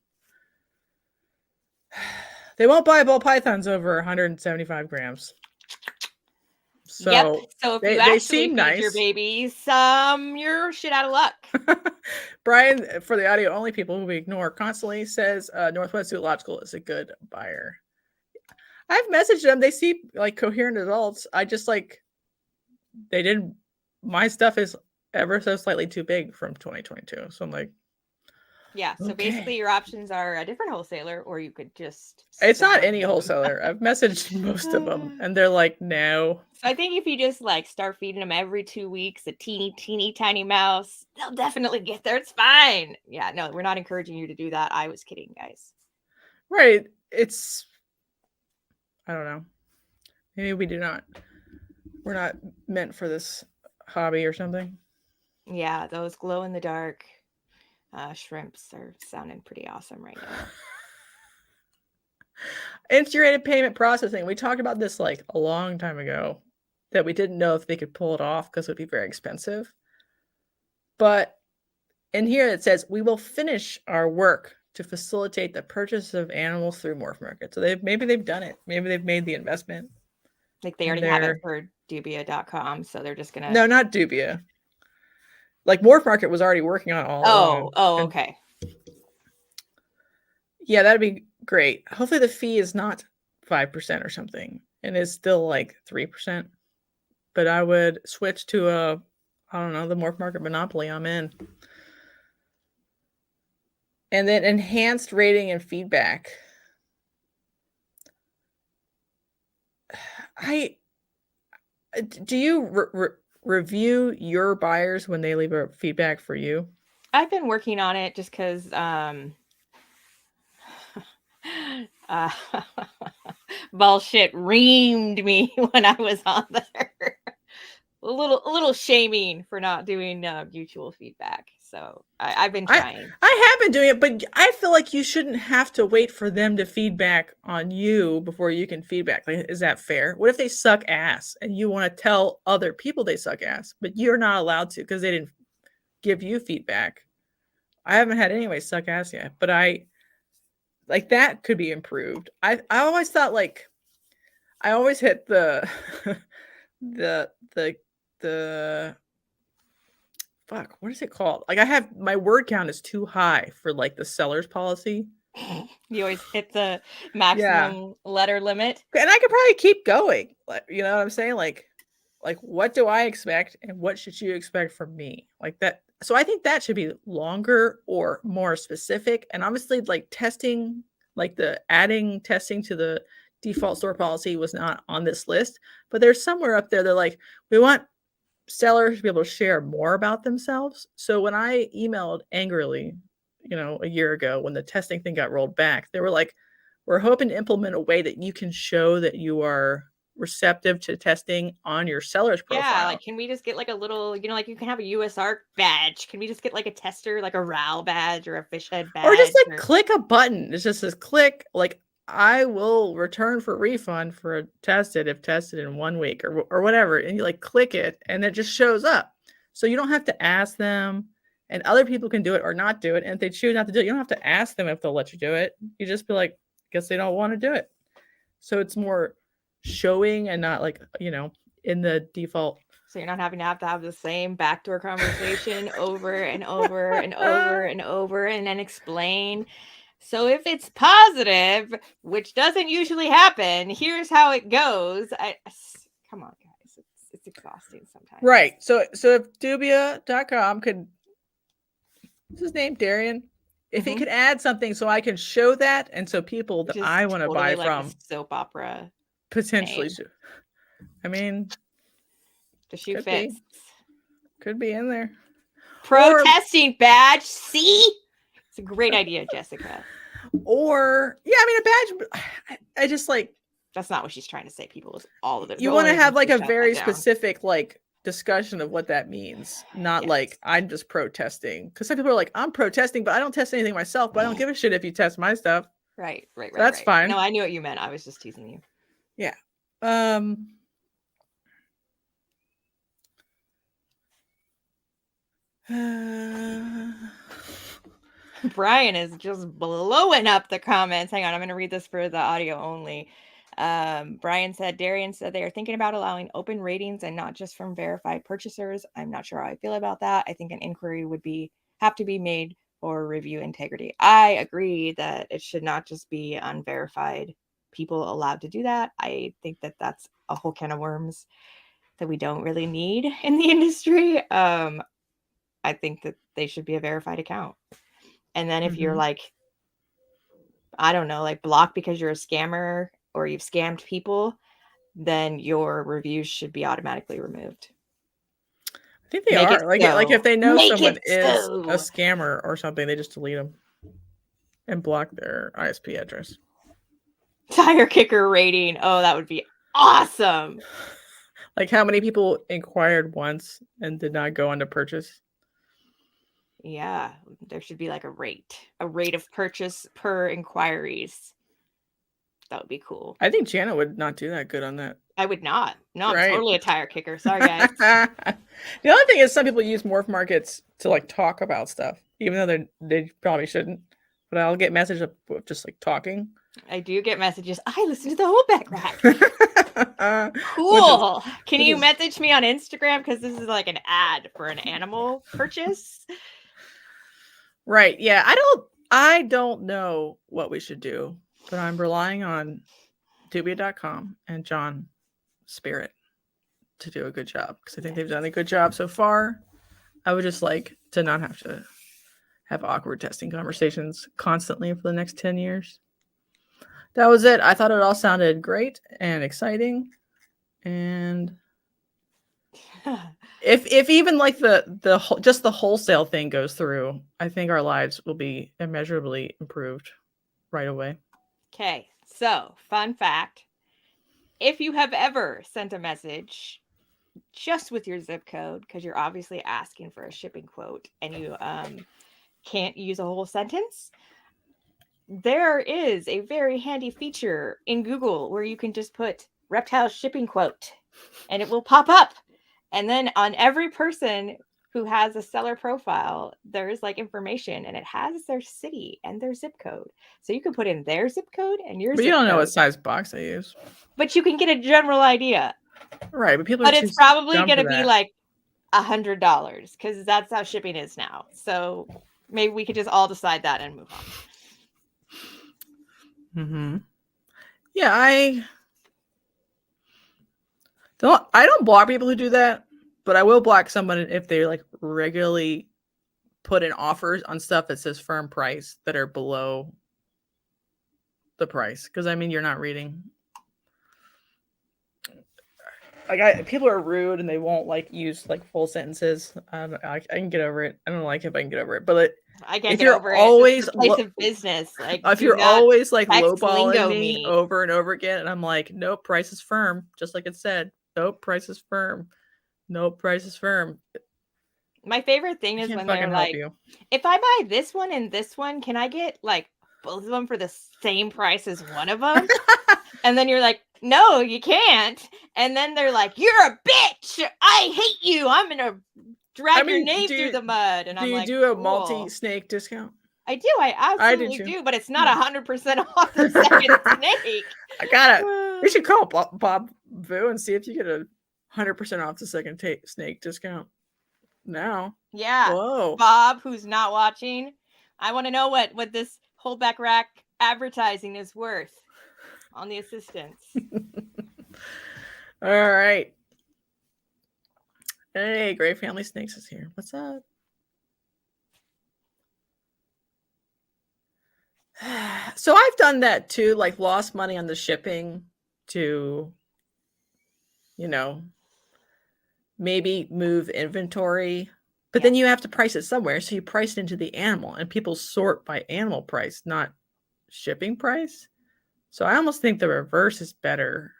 They won't buy ball pythons over 175 grams. So, yep. So if you actually seem feed nice. Your babies, you're shit out of luck. Brian, for the audio only people who we ignore constantly, says Northwest Zoological is a good buyer. I've messaged them. They seem like coherent adults. I just like they didn't. My stuff is ever so slightly too big from 2022. So I'm like, yeah. So basically, your options are a different wholesaler, or you could just. It's not any wholesaler. I've messaged most of them, and they're like, no. So I think if you just like start feeding them every 2 weeks, a teeny tiny mouse, they'll definitely get there. It's fine. Yeah. No, we're not encouraging you to do that. I was kidding, guys. Right. It's. I don't know. Maybe we're not meant for this hobby or something. Yeah, those glow in the dark shrimps are sounding pretty awesome right now. Integrated payment processing. We talked about this like a long time ago, that we didn't know if they could pull it off because it would be very expensive. But in here it says, we will finish our work to facilitate the purchase of animals through MorphMarket. So maybe they've done it. Maybe they've made the investment. Like they already have it for Dubia.com. So they're just going to. No, not Dubia. Like MorphMarket was already working on all along. Okay. Yeah, that'd be great. Hopefully the fee is not 5% or something and is still like 3%. But I would switch to the MorphMarket monopoly. I'm in. And then enhanced rating and feedback. Do you review your buyers when they leave a feedback for you? I've been working on it just because bullshit reamed me when I was on there. a little shaming for not doing mutual feedback. So I've been trying. I have been doing it, but I feel like you shouldn't have to wait for them to feedback on you before you can feedback. Like, is that fair? What if they suck ass and you want to tell other people they suck ass, but you're not allowed to because they didn't give you feedback? I haven't had anybody suck ass yet, but like that could be improved. I always thought like I always hit the fuck, what is it called? Like I have my word count is too high for like the seller's policy. You always hit the maximum letter limit. And I could probably keep going. Like, you know what I'm saying? Like what do I expect and what should you expect from me? Like that. So I think that should be longer or more specific. And obviously like testing, like the adding testing to the default store policy was not on this list, but there's somewhere up there. They're like, we want sellers to be able to share more about themselves. So when I emailed angrily, a year ago when the testing thing got rolled back, they were like, we're hoping to implement a way that you can show that you are receptive to testing on your seller's profile. Yeah, like can we just get like a little, like you can have a USARC badge. Can we just get like a tester, like a RAL badge or a fish head badge? Or just like click a button. It just says click, like I will return for refund for tested if tested in 1 week or whatever. And you like click it and it just shows up. So you don't have to ask them and other people can do it or not do it. And if they choose not to do it, you don't have to ask them if they'll let you do it. You just be like, guess they don't want to do it. So it's more showing and not like, in the default. So you're not having to have the same backdoor conversation over and over and over and over and then explain. So if it's positive, which doesn't usually happen, here's how it goes. Come on, guys. It's exhausting sometimes. Right. So if Dubia.com could, what's his name? Darian? If he could add something so I can show that, and so people that I want to buy like from a soap opera potentially should. I mean, the shoe fits. Could be in there. Protesting badge. See? It's a great idea, Jessica. Or, yeah, I mean, a badge. I just like. That's not what she's trying to say, people. Is all of it. You want to have like a very specific like discussion of what that means, not like I'm just protesting. Because some people are like, I'm protesting, but I don't test anything myself. But I don't give a shit if you test my stuff. Right. That's fine. No, I knew what you meant. I was just teasing you. Yeah. Brian is just blowing up the comments. Hang on, I'm going to read this for the audio only. Brian said, Darian said they are thinking about allowing open ratings and not just from verified purchasers. I'm not sure how I feel about that. I think an inquiry would have to be made for review integrity. I agree that it should not just be unverified people allowed to do that. I think that that's a whole can of worms that we don't really need in the industry. I think that they should be a verified account. And then if you're like, I don't know, like blocked because you're a scammer or you've scammed people, then your reviews should be automatically removed. I think they are. Like if they know someone is a scammer or something, they just delete them and block their ISP address. Tire kicker rating. Oh, that would be awesome. Like how many people inquired once and did not go on to purchase? Yeah, there should be like a rate of purchase per inquiries. That would be cool. I think Jana would not do that good on that. I would not. No, I'm totally a tire kicker. Sorry, guys. The other thing is some people use Morph Markets to like talk about stuff, even though they probably shouldn't. But I'll get messages of just like talking. I do get messages. I listen to the whole back rack. Cool. Can you message me on Instagram? Because this is like an ad for an animal purchase. Right. Yeah. I don't know what we should do, but I'm relying on Dubia.com and John Spirit to do a good job because I think they've done a good job so far. I would just like to not have to have awkward testing conversations constantly for the next 10 years. That was it. I thought it all sounded great and exciting. And if even like just the wholesale thing goes through, I think our lives will be immeasurably improved right away. Okay, so fun fact. If you have ever sent a message just with your zip code, because you're obviously asking for a shipping quote and you can't use a whole sentence, there is a very handy feature in Google where you can just put reptile shipping quote and it will pop up. And then on every person who has a seller profile, there's like information and it has their city and their zip code. So you can put in their zip code and your zip code. But you don't know what size box they use. But you can get a general idea. Right. But it's probably going to be like $100 because that's how shipping is now. So maybe we could just all decide that and move on. Yeah, I don't block people who do that, but I will block someone if they like regularly put in offers on stuff that says firm price that are below the price. Because I mean, you're not reading. Like people are rude and they won't like use like full sentences. I can get over it. I don't like if I can get over it, but I can't get over it. It's a place of business. Like if you're always like lowballing me over and over again, and I'm like, nope, price is firm, just like it said. Nope, price is firm. Nope, price is firm. My favorite thing is when they're like, if I buy this one and this one, can I get like both of them for the same price as one of them? And then you're like, no, you can't. And then they're like, you're a bitch. I hate you. I'm going to drag your name through the mud. And I'm like, do you do a cool. multi-snake discount? I do. I absolutely do, but it's not 100% off the second snake. I got it. We should call Bob Vu and see if you get a 100% off the second snake discount. Now. Yeah. Whoa. Bob, who's not watching, I want to know what this holdback rack advertising is worth on the assistants. All right. Hey, Great Family Snakes is here. What's up? So I've done that too, like lost money on the shipping to, maybe move inventory, but then you have to price it somewhere. So you price it into the animal, and people sort by animal price, not shipping price. So I almost think the reverse is better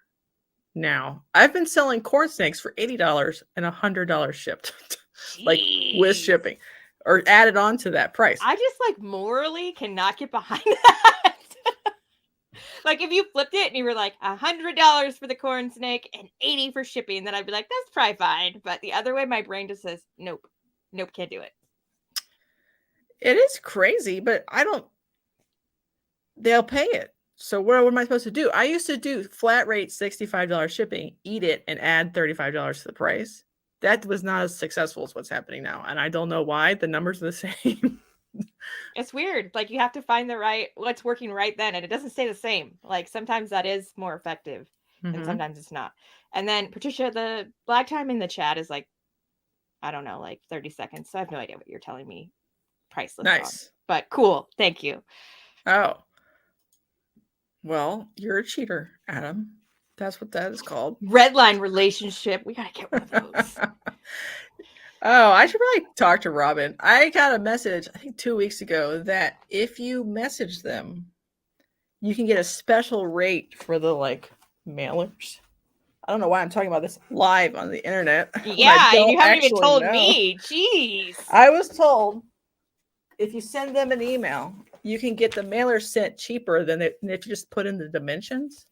now. I've been selling corn snakes for $80 and $100 shipped, like with shipping, or added on to that price. I just like morally cannot get behind that. Like if you flipped it and you were like $100 for the corn snake and $80 for shipping, then I'd be like, that's probably fine. But the other way, my brain just says, nope, can't do it. It is crazy, but they'll pay it. So what am I supposed to do? I used to do flat rate $65 shipping, eat it, and add $35 to the price. That was not as successful as what's happening now. And I don't know why. The numbers are the same. It's weird. Like you have to find what's working right then. And it doesn't stay the same. Like sometimes that is more effective and sometimes it's not. And then Patricia, the lag time in the chat is like, I don't know, like 30 seconds. So I have no idea what you're telling me. Priceless. Nice. But cool. Thank you. Oh. Well, you're a cheater, Adam. That's what that is called. Red line relationship. We got to get one of those. Oh, I should probably talk to Robin. I got a message, I think 2 weeks ago, that if you message them, you can get a special rate for the mailers. I don't know why I'm talking about this live on the internet. Yeah, you haven't even told me. Jeez. I was told if you send them an email, you can get the mailer sent cheaper than if you just put in the dimensions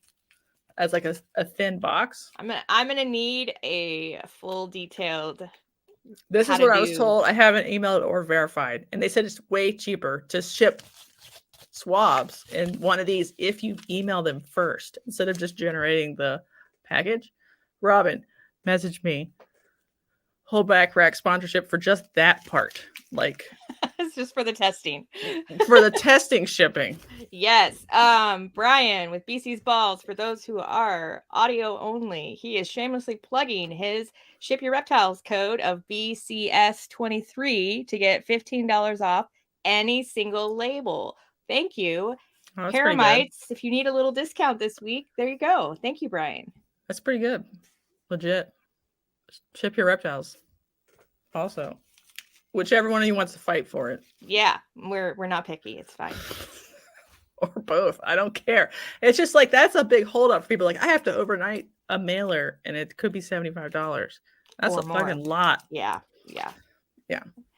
as like a thin box. I'm gonna need a full detailed. This is what I was told. I haven't emailed or verified, and they said it's way cheaper to ship swabs in one of these if you email them first instead of just generating the package. Robin, message me. Holdback rack sponsorship for just that part. It's just for the testing. For the testing shipping. Yes. Brian with BC's Balls, for those who are audio only, he is shamelessly plugging his Ship Your Reptiles code of BCS23 to get $15 off any single label. Thank you. Oh, Paramites, if you need a little discount this week, there you go. Thank you, Brian. That's pretty good. Legit. Ship Your Reptiles. Also. Whichever one of you wants to fight for it. Yeah, we're not picky. It's fine. Or both. I don't care. It's just that's a big holdup for people. I have to overnight a mailer and it could be $75. That's a fucking lot. Yeah.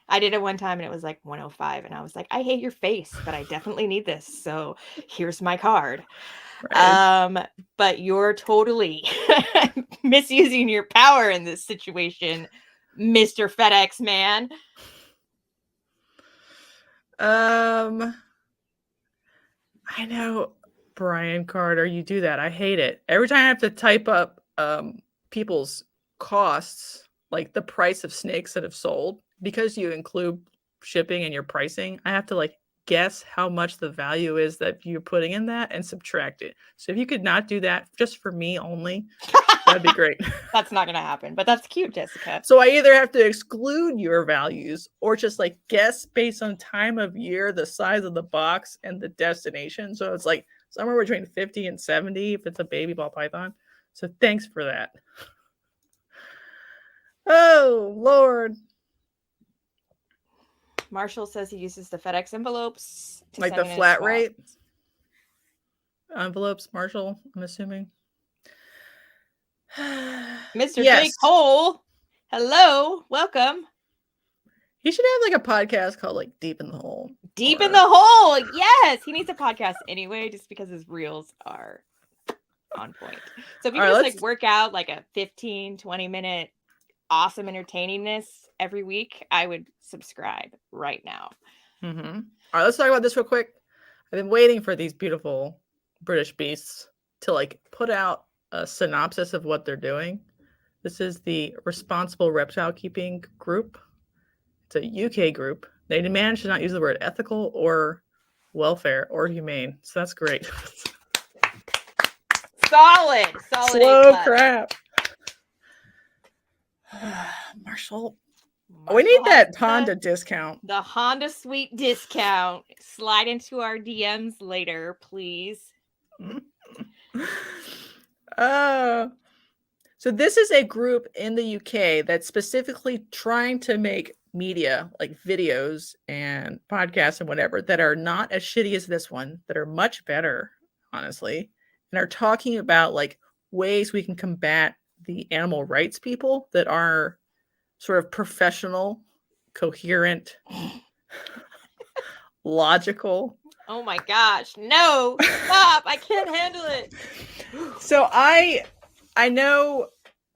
I did it one time and it was like $105 and I was like, I hate your face, but I definitely need this. So here's my card. Right. But you're totally misusing your power in this situation, Mr. FedEx man. I know, Brian Carter, you do that. I hate it. Every time I have to type up people's costs, like the price of snakes that have sold, because you include shipping in your pricing, I have to guess how much the value is that you're putting in that and subtract it. So if you could not do that just for me only, that'd be great. That's not going to happen, but that's cute, Jessica. So I either have to exclude your values or just guess based on time of year, the size of the box and the destination. So it's somewhere between 50 and 70 if it's a baby ball python. So thanks for that. Oh, Lord. Marshall says he uses the FedEx envelopes. The flat rate envelopes, Marshall, I'm assuming. Mr. Yes. Jake Cole, hello, welcome. He should have a podcast called Deep in the Hole. Deep in the Hole, yes. He needs a podcast anyway, just because his reels are on point. So if you just work out a 15, 20 minute awesome entertainingness every week, I would subscribe right now. Mm-hmm. All right, let's talk about this real quick. I've been waiting for these beautiful British beasts to like put out a synopsis of what they're doing. This is the Responsible Reptile Keeping group. It's a UK group. They managed to not use the word ethical or welfare or humane, so that's great. Solid. Slow crap. Marshall. We need that Honda discount. The Honda Sweet discount. Slide into our DMs later, please. So this is a group in the UK that's specifically trying to make media, like videos and podcasts and whatever, that are not as shitty as this one, that are much better, honestly, and are talking about like ways we can combat the animal rights people that are sort of professional, coherent, logical. Oh my gosh, no, stop, I can't handle it. So I know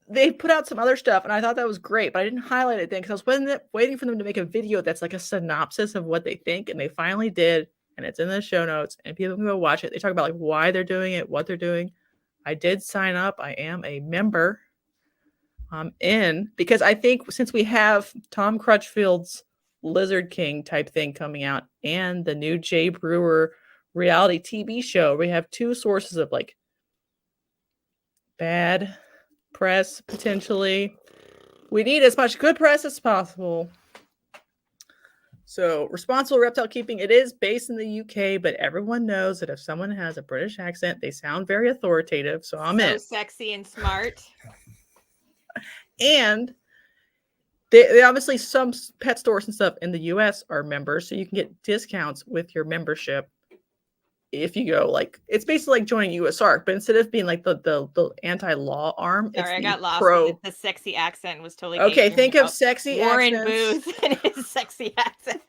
they put out some other stuff and I thought that was great, but I didn't highlight it then because I was waiting for them to make a video that's like a synopsis of what they think, and they finally did, and it's in the show notes and people can go watch it. They talk about like why they're doing it, what they're doing. I did sign up. I am a member. I'm in because I think since we have Tom Crutchfield's Lizard King type thing coming out and the new Jay Brewer reality TV show, we have two sources of like bad press potentially. We need as much good press as possible. So Responsible Reptile Keeping, it is based in the UK, but everyone knows that if someone has a British accent, they sound very authoritative. So I'm in. So sexy and smart. And they obviously, some pet stores and stuff in the US are members, so you can get discounts with your membership if you go like, it's basically like joining USARK, but instead of being like the anti-law arm, sorry, it's I got lost. Pro. The sexy accent was totally okay. Think of sexy Warren accents. Booth and his sexy accent.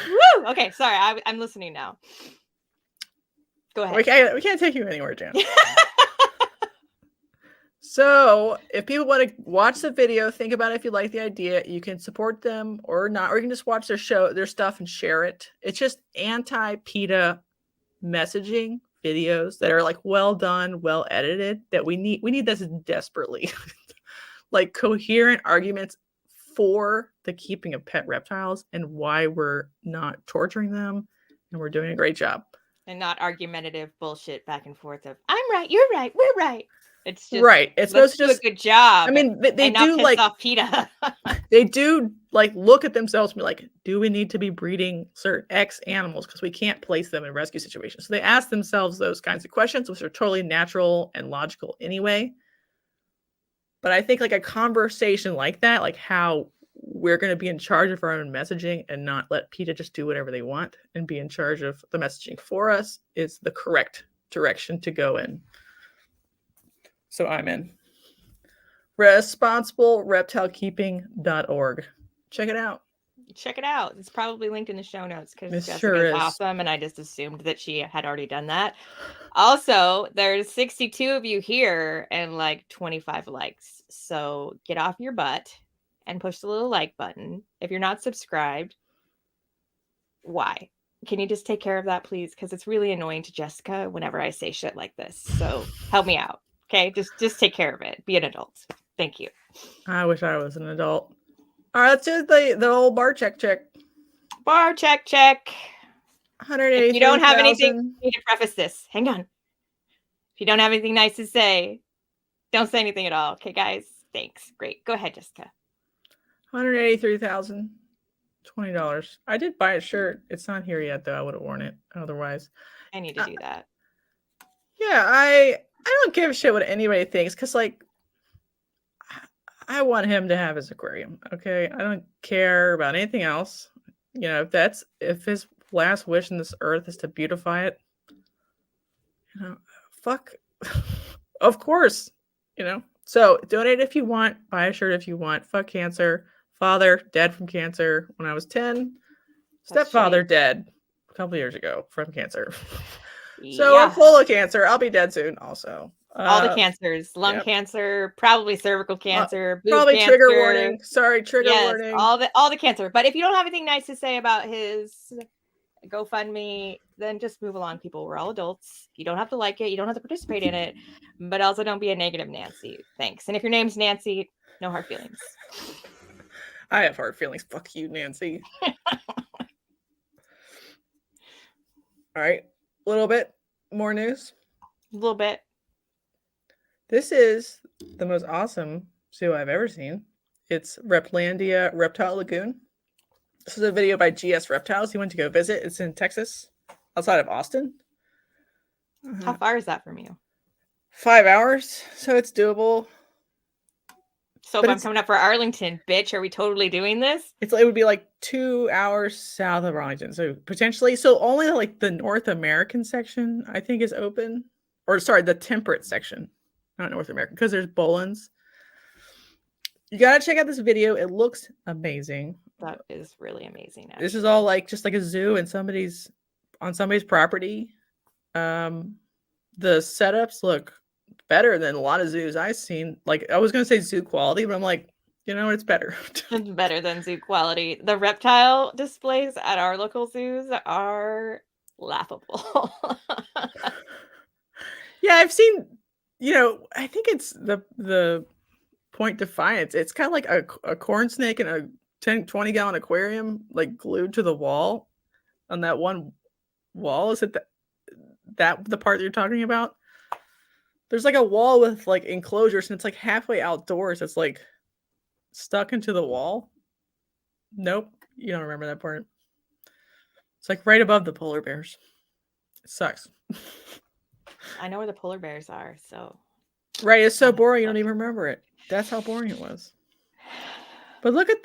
Woo! Okay, sorry, I'm listening now. Go ahead. We can't take you anywhere, Jan. So if people want to watch the video, think about it. If you like the idea, you can support them or not, or you can just watch their stuff and share it. It's just anti-PETA messaging videos that are like well done, well edited, that we need this desperately. Like coherent arguments for the keeping of pet reptiles and why we're not torturing them, and we're doing a great job. And not argumentative bullshit back and forth of I'm right, you're right, we're right. It's just right. It's supposed to just do a good job. I mean, they do not like off PETA. they do like look at themselves and be like, do we need to be breeding certain X animals because we can't place them in rescue situations? So they ask themselves those kinds of questions, which are totally natural and logical anyway. But I think like a conversation like that, like how we're going to be in charge of our own messaging and not let PETA just do whatever they want and be in charge of the messaging for us, is the correct direction to go in. So I'm in. ResponsibleReptileKeeping.org. Check it out. Check it out. It's probably linked in the show notes because It Jessica's sure is awesome, and I just assumed that she had already done that. Also, there's 62 of you here and like 25 likes. So get off your butt and push the little like button. If you're not subscribed, why? Can you just take care of that, please? Because it's really annoying to Jessica whenever I say shit like this. So help me out. Okay, just take care of it. Be an adult. Thank you. I wish I was an adult. All right, let's do the old bar check. Bar check. 180. If you don't have anything, I need to preface this. Hang on. If you don't have anything nice to say, don't say anything at all. Okay, guys? Thanks. Great. Go ahead, Jessica. $183,020. I did buy a shirt. It's not here yet, though. I would have worn it otherwise. I need to do that. Yeah, I don't give a shit what anybody thinks, because like I want him to have his aquarium. Okay, I don't care about anything else. You know, if his last wish on this earth is to beautify it, you know, fuck. Of course, you know. So donate if you want, buy a shirt if you want. Fuck cancer. Father dead from cancer when I was 10. Stepfather dead a couple years ago from cancer. So I'm full of cancer. I'll be dead soon also. All the cancers, lung Yep. cancer, probably cervical cancer, boob Probably cancer. trigger warning. Sorry, trigger Yes, warning. all the cancer. But if you don't have anything nice to say about his GoFundMe, then just move along, people. We're all adults. You don't have to like it. You don't have to participate in it. But also don't be a negative Nancy. Thanks. And if your name's Nancy, no hard feelings. I have hard feelings. Fuck you, Nancy. All right. A little bit more news. A little bit. This is the most awesome zoo I've ever seen. It's Replandia Reptile Lagoon. This is a video by GS Reptiles. He went to go visit. It's in Texas, outside of Austin. How far is that from you? 5 hours, so it's doable. So if I'm coming up for Arlington, bitch, are we totally doing this? It would be like 2 hours south of Arlington, so potentially. So only like the North American section, I think, is open. Or sorry, the temperate section, not North American, because there's Boland's. You gotta check out this video. It looks amazing. That is really amazing. Actually. This is all like just like a zoo and on somebody's property. The setups look better than a lot of zoos I've seen. Like I was gonna say zoo quality, but I'm like, you know, it's better. It's better than zoo quality. The reptile displays at our local zoos are laughable. Yeah, I've seen, you know, I think it's the Point Defiance. It's kind of like a corn snake in a 20 gallon aquarium, like glued to the wall on that one wall. Is it that the part that you're talking about? There's like a wall with like enclosures and it's like halfway outdoors. It's like stuck into the wall. Nope. You don't remember that part. It's like right above the polar bears. It sucks. I know where the polar bears are, so. Right. It's so boring. You don't even remember it. That's how boring it was. But look at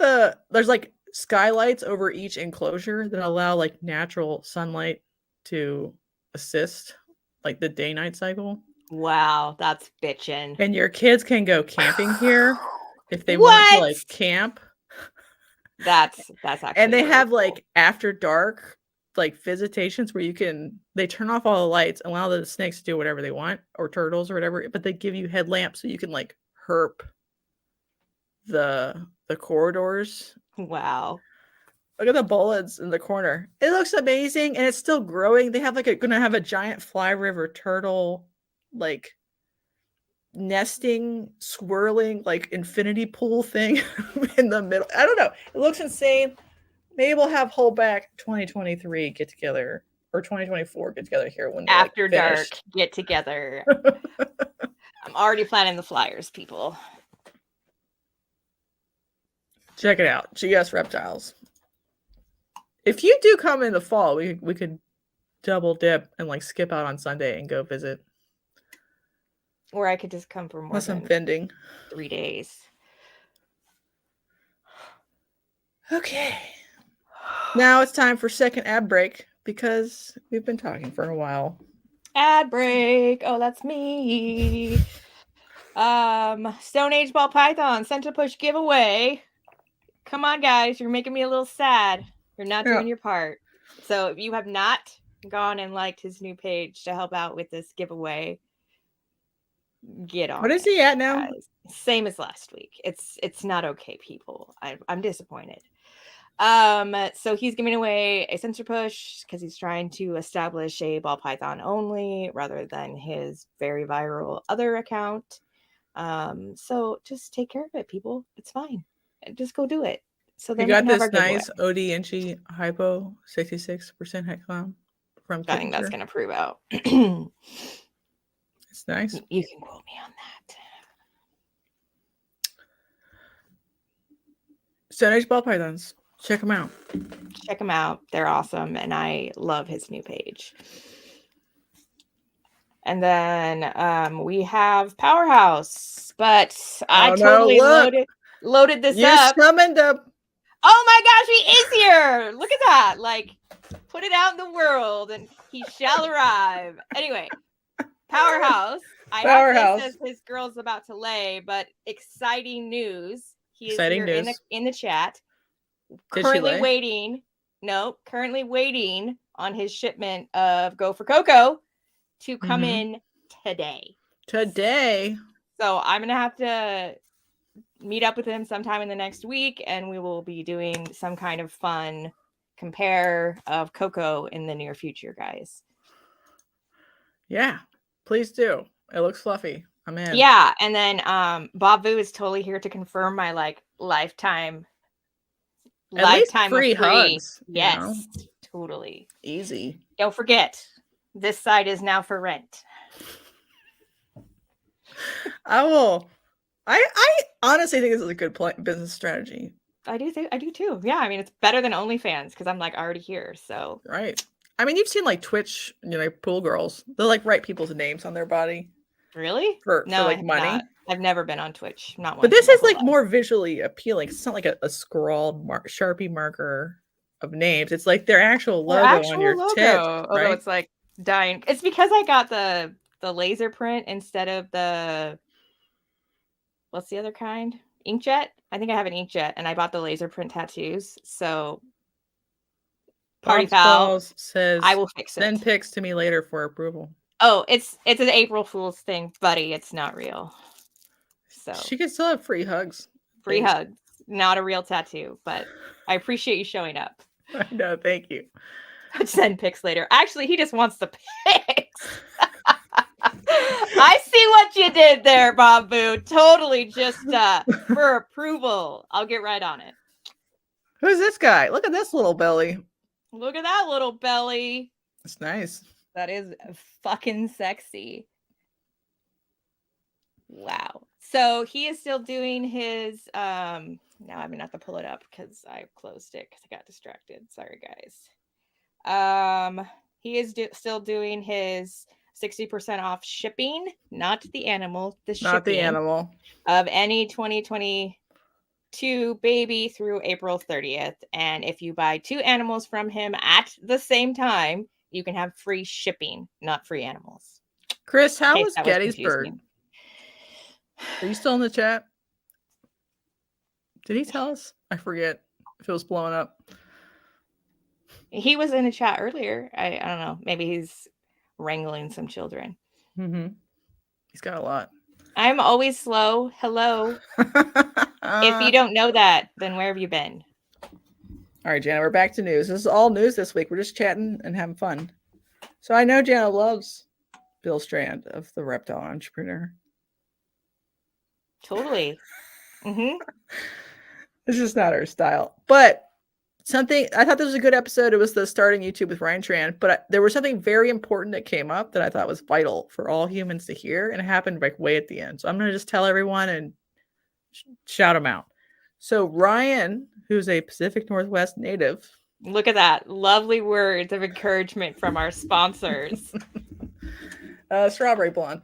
there's like skylights over each enclosure that allow like natural sunlight to assist like the day-night cycle. Wow, that's bitchin'. And your kids can go camping here if they want to like camp. That's actually. And they really have cool. like after dark like visitations where they turn off all the lights and allow the snakes to do whatever they want, or turtles or whatever, but they give you headlamps so you can like herp the corridors. Wow. Look at the bullets in the corner. It looks amazing and it's still growing. They have gonna have a giant fly river turtle like nesting, swirling like infinity pool thing in the middle. I don't know. It looks insane. Maybe we'll have Holdback 2023 get together or 2024 get together here when after dark get together. I'm already planning the flyers, people. Check it out. GS Reptiles. If you do come in the fall, we could double dip and like skip out on Sunday and go visit. Or I could just come for more than vending. 3 days. Okay. Now it's time for second ad break because we've been talking for a while. Ad break. Oh, that's me. Stone Age Ball Python Center Push giveaway. Come on, guys. You're making me a little sad. You're not doing your part. So if you have not gone and liked his new page to help out with this giveaway, get on. What is he at now? Guys. Same as last week. It's not okay, people. I'm disappointed. So he's giving away a sensor push because he's trying to establish a ball python only rather than his very viral other account. So just take care of it, people. It's fine. Just go do it. So then we got this nice OD Inchi hypo 66% head clown from I think that's gonna prove out. It's nice. You can quote me on that. Stone Age Ball Pythons. Check them out. Check them out. They're awesome. And I love his new page. And then we have Powerhouse. But I totally loaded this up. You summoned up. Oh my gosh, he is here. Look at that. Like, put it out in the world and he shall arrive. Anyway, Powerhouse. I have this as his girl's about to lay, but exciting news. He is here in the chat. Currently waiting on his shipment of Go for Coco to come in today. Today. So I'm going to have to meet up with him sometime in the next week, and we will be doing some kind of fun compare of Coco in the near future, guys. Yeah, please do. It looks fluffy. I'm in. Yeah, and then Bob Vu is totally here to confirm my like lifetime At least of free hugs. Yes, You know? totally. Easy. Don't forget, this site is now for rent. I will. I honestly think this is a good business strategy. I do too. Yeah, I mean it's better than OnlyFans because I'm like already here. So right. I mean, you've seen like Twitch, you know, pool girls. They'll like write people's names on their body. Really? For like I money. not. I've never been on Twitch. Not one. But this is like more visually appealing. It's not like a scrawled Sharpie marker of names. It's like their actual logo on your tits. Although right? it's like dying. It's because I got the laser print instead of the what's the other kind? Inkjet? I think I have an inkjet, and I bought the laser print tattoos. So Party Foul says I will fix it. Send pics to me later for approval. Oh, it's an April Fool's thing, buddy. It's not real. So she can still have free hugs. Free hugs. Not a real tattoo, but I appreciate you showing up. I know, thank you. Send pics later. Actually, he just wants the pics. I see what you did there, Bob Boo. Totally just for approval. I'll get right on it. Who's this guy? Look at this little belly. Look at that little belly. It's nice. That is fucking sexy. Wow. So he is still doing his now I'm gonna have to pull it up because I closed it because I got distracted. Sorry, guys. He is still doing his 60% off shipping, not the animal, the shipping. Not the animal. Of any 2022 baby through April 30th. And if you buy 2 animals from him at the same time, you can have free shipping, not free animals. Chris, how was Gettysburg? Are you still in the chat? Did he tell us? I forget if it was blowing up. He was in the chat earlier. I don't know. Maybe he's wrangling some children. Mm-hmm. He's got a lot. I'm always slow. Hello. If you don't know that, then where have you been? All right, Jana, we're back to news. This is all news this week. We're just chatting and having fun. So I know Jana loves Bill Strand of The Reptile Entrepreneur. Totally. Mm-hmm. This is not her style. But something, I thought this was a good episode. It was the starting YouTube with Ryan Tran. But there was something very important that came up that I thought was vital for all humans to hear. And it happened like way at the end. So I'm going to just tell everyone and shout them out. So Ryan, who's a Pacific Northwest native. Look at that. Lovely words of encouragement from our sponsors. Strawberry blonde.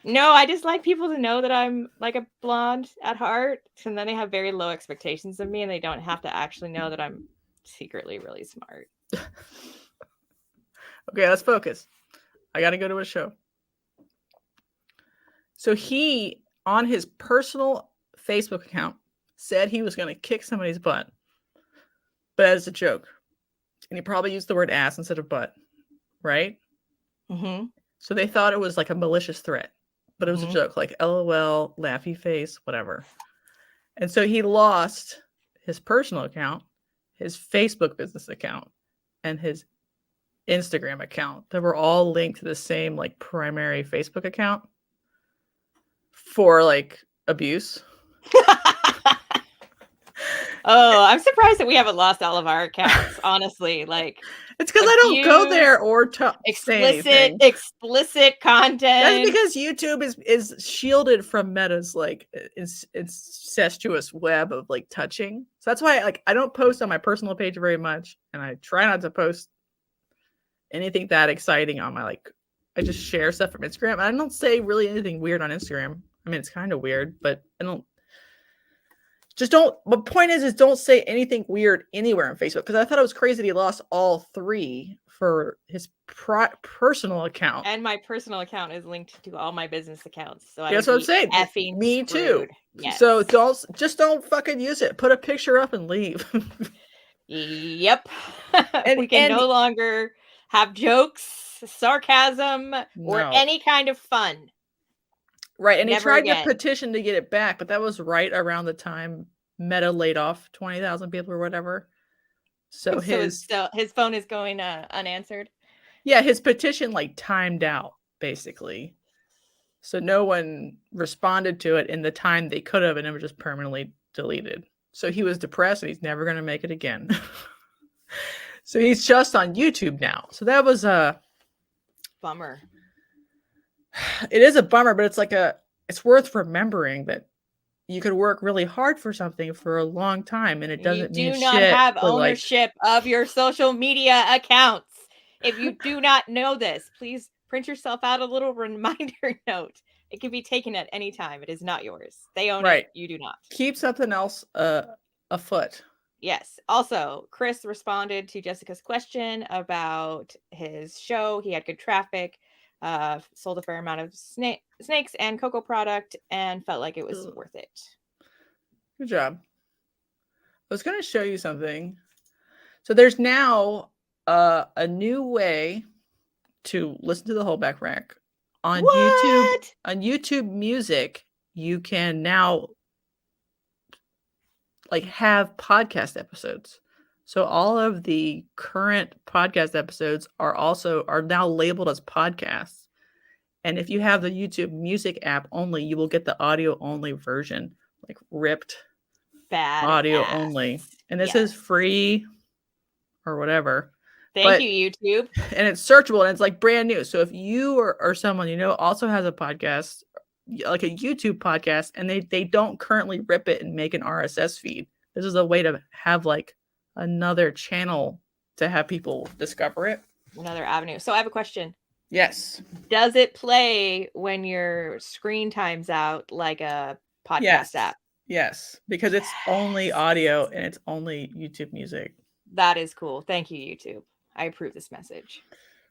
No, I just like people to know that I'm like a blonde at heart. And then they have very low expectations of me and they don't have to actually know that I'm secretly really smart. Okay, let's focus. I got to go to a show. So he, on his personal Facebook account, said he was going to kick somebody's butt. But as a joke. And he probably used the word ass instead of butt. Right? Mm-hmm. So they thought it was like a malicious threat. But it was a joke, like LOL, laughy face, whatever. And so he lost his personal account, his Facebook business account, and his Instagram account that were all linked to the same like primary Facebook account for like abuse. Oh, I'm surprised that we haven't lost all of our accounts, honestly. Like it's because I don't go there or explicit content. That's because YouTube is shielded from Meta's like incestuous web of like touching. So that's why I don't post on my personal page very much, and I try not to post anything that exciting on my I just share stuff from Instagram. And I don't say really anything weird on Instagram. I mean, it's kind of weird, but I don't. The point is don't say anything weird anywhere on Facebook. Because I thought it was crazy that he lost all 3 for his personal account. And my personal account is linked to all my business accounts. So that's what I'm saying. Effing me screwed. Too. Yes. So don't fucking use it. Put a picture up and leave. Yep. And we can no longer have jokes, sarcasm, or any kind of fun. Right, and he Never tried again. to petition to get it back, but that was right around the time Meta laid off 20,000 people or whatever. So his phone is going unanswered. Yeah, his petition like timed out basically. So no one responded to it in the time they could have, and it was just permanently deleted. So he was depressed and he's never going to make it again. So he's just on YouTube now. So that was a bummer. It is a bummer, but it's worth remembering that you could work really hard for something for a long time and it doesn't mean shit. You do not have ownership of your social media accounts. If you do not know this, please print yourself out a little reminder note. It can be taken at any time. It is not yours. They own it. You do not. Keep something else afoot. Yes. Also, Chris responded to Jessica's question about his show. He had good traffic, sold a fair amount of snakes and cocoa product, and felt like it was worth it. Good job. I was going to show you something. So there's now a new way to listen to the Holdback Rack on YouTube. On YouTube Music, you can now like have podcast episodes. So all of the current podcast episodes are now labeled as podcasts. And if you have the YouTube Music app only, you will get the audio only version, like ripped audio only. And this is free or whatever. Thank you, YouTube. And it's searchable and it's like brand new. So if you or someone you know also has a podcast, like a YouTube podcast, and they don't currently rip it and make an RSS feed, this is a way to have like another channel to have people discover it. Another avenue. So I have a question. Yes. Does it play when your screen time's out like a podcast app? Yes, because it's only audio and it's only YouTube Music. That is cool. Thank you, YouTube. I approve this message.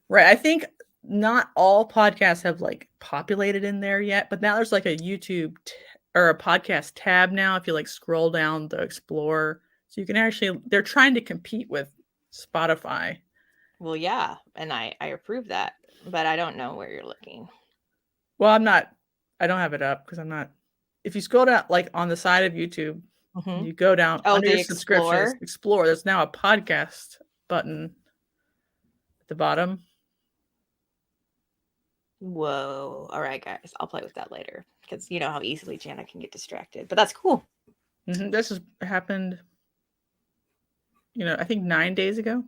Right. I think not all podcasts have like populated in there yet, but now there's like a YouTube or a podcast tab now. If you like scroll down to explore, so you can actually, they're trying to compete with Spotify. Well, yeah. And I approve that, but I don't know where you're looking. Well, I don't have it up because I'm not. If you scroll down, like on the side of YouTube, you go down under your subscriptions, explore. There's now a podcast button at the bottom. Whoa. All right, guys. I'll play with that later because you know how easily Jana can get distracted, but that's cool. This has happened, I think 9 days ago.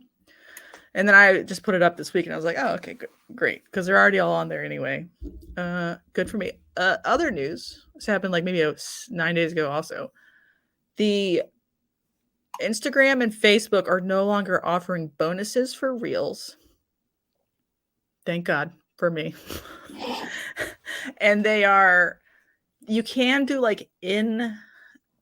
And then I just put it up this week and I was like, oh, okay, great. Because they're already all on there anyway. Good for me. Other news. This happened like maybe 9 days ago also. The Instagram and Facebook are no longer offering bonuses for Reels. Thank God for me. And you can do like in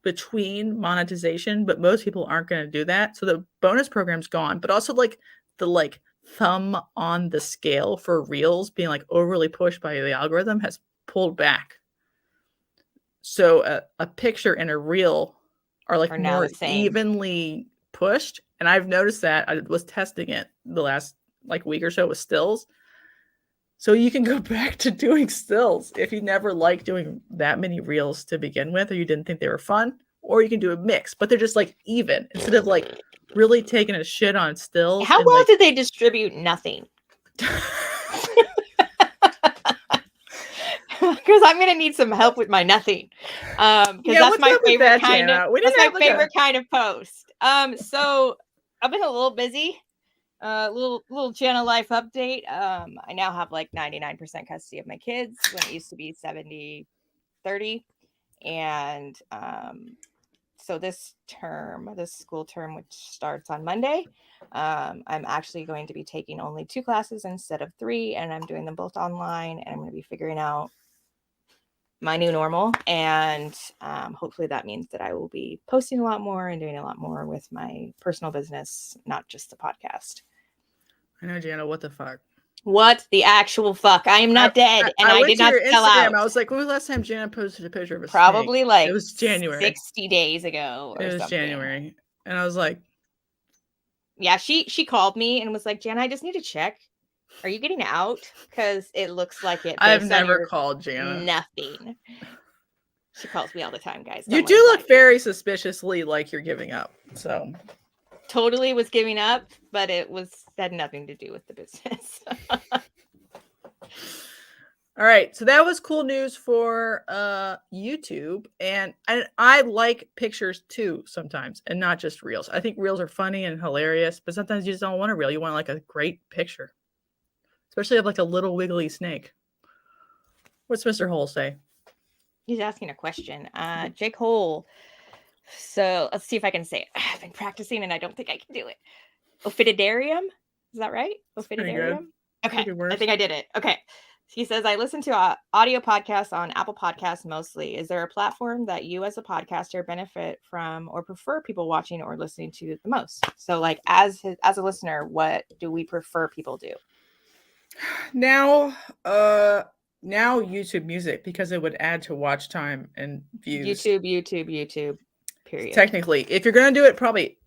between monetization, but most people aren't going to do that. So the bonus program's gone, but also like the thumb on the scale for Reels being like overly pushed by the algorithm has pulled back. So a picture and a Reel are like more evenly pushed. And I've noticed that. I was testing it the last like week or so with stills. So you can go back to doing stills if you never liked doing that many Reels to begin with, or you didn't think they were fun, or you can do a mix, but they're just like even instead of like really taking a shit on stills. How well did they distribute nothing? Because I'm gonna need some help with my nothing. Because that's my favorite kind of. That's my favorite kind of post. So I've been a little busy. Little Jana life update. I now have like 99% custody of my kids when it used to be 70-30, and so this school term, which starts on Monday, I'm actually going to be taking only 2 classes instead of 3, and I'm doing them both online, and I'm going to be figuring out my new normal, and hopefully that means that I will be posting a lot more and doing a lot more with my personal business, not just the podcast. I know, Jana, what the fuck? What the actual fuck? I am not dead, and I did not sell out. I was like, when was the last time Jana posted a picture of a Probably snake? like it was January, 60 days ago. Or it was something. January, and I was like, yeah, she called me and was like, Jana, I just need to check Are you getting out? Because it looks like it. I've based on never your called Jana. Nothing. She calls me all the time, guys. You Don't do worry look about it. very suspiciously like you're giving up. So Totally was giving up, but it had nothing to do with the business. all right, so that was cool news for YouTube, and I like pictures too sometimes, and not just reels. I think reels are funny and hilarious, but sometimes you just don't want a reel. You want like a great picture, especially of like a little wiggly snake. What's Mr. Hole say? He's asking a question. Jake Hole. So let's see if I can say it. I've been practicing and I don't think I can do it. Ophididarium? Is that right? Pretty good. Ophididarium? Okay. Could be worse. I think I did it. Okay. He says, I listen to audio podcasts on Apple Podcasts mostly. Is there a platform that you as a podcaster benefit from or prefer people watching or listening to the most? So like as a listener, what do we prefer people do? Now YouTube Music, because it would add to watch time and views. YouTube, period. Technically, if you're going to do it, probably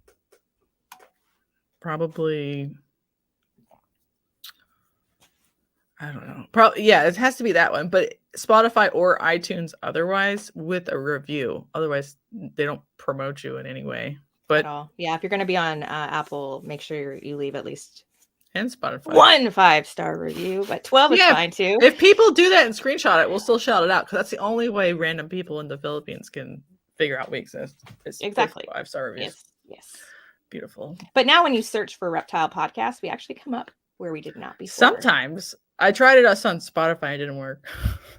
I don't know. Probably, yeah, it has to be that one. But Spotify or iTunes otherwise with a review. Otherwise, they don't promote you in any way. But at all. Yeah, if you're going to be on Apple, make sure you leave at least and Spotify 1 5-star review, but 12 is fine too. If people do that and screenshot it, we'll still shout it out because that's the only way random people in the Philippines can figure out we exist. Exactly. 5-star reviews. Yes. Beautiful. But now when you search for reptile podcasts, we actually come up where we did not before. Sometimes. I tried it us on Spotify. It didn't work.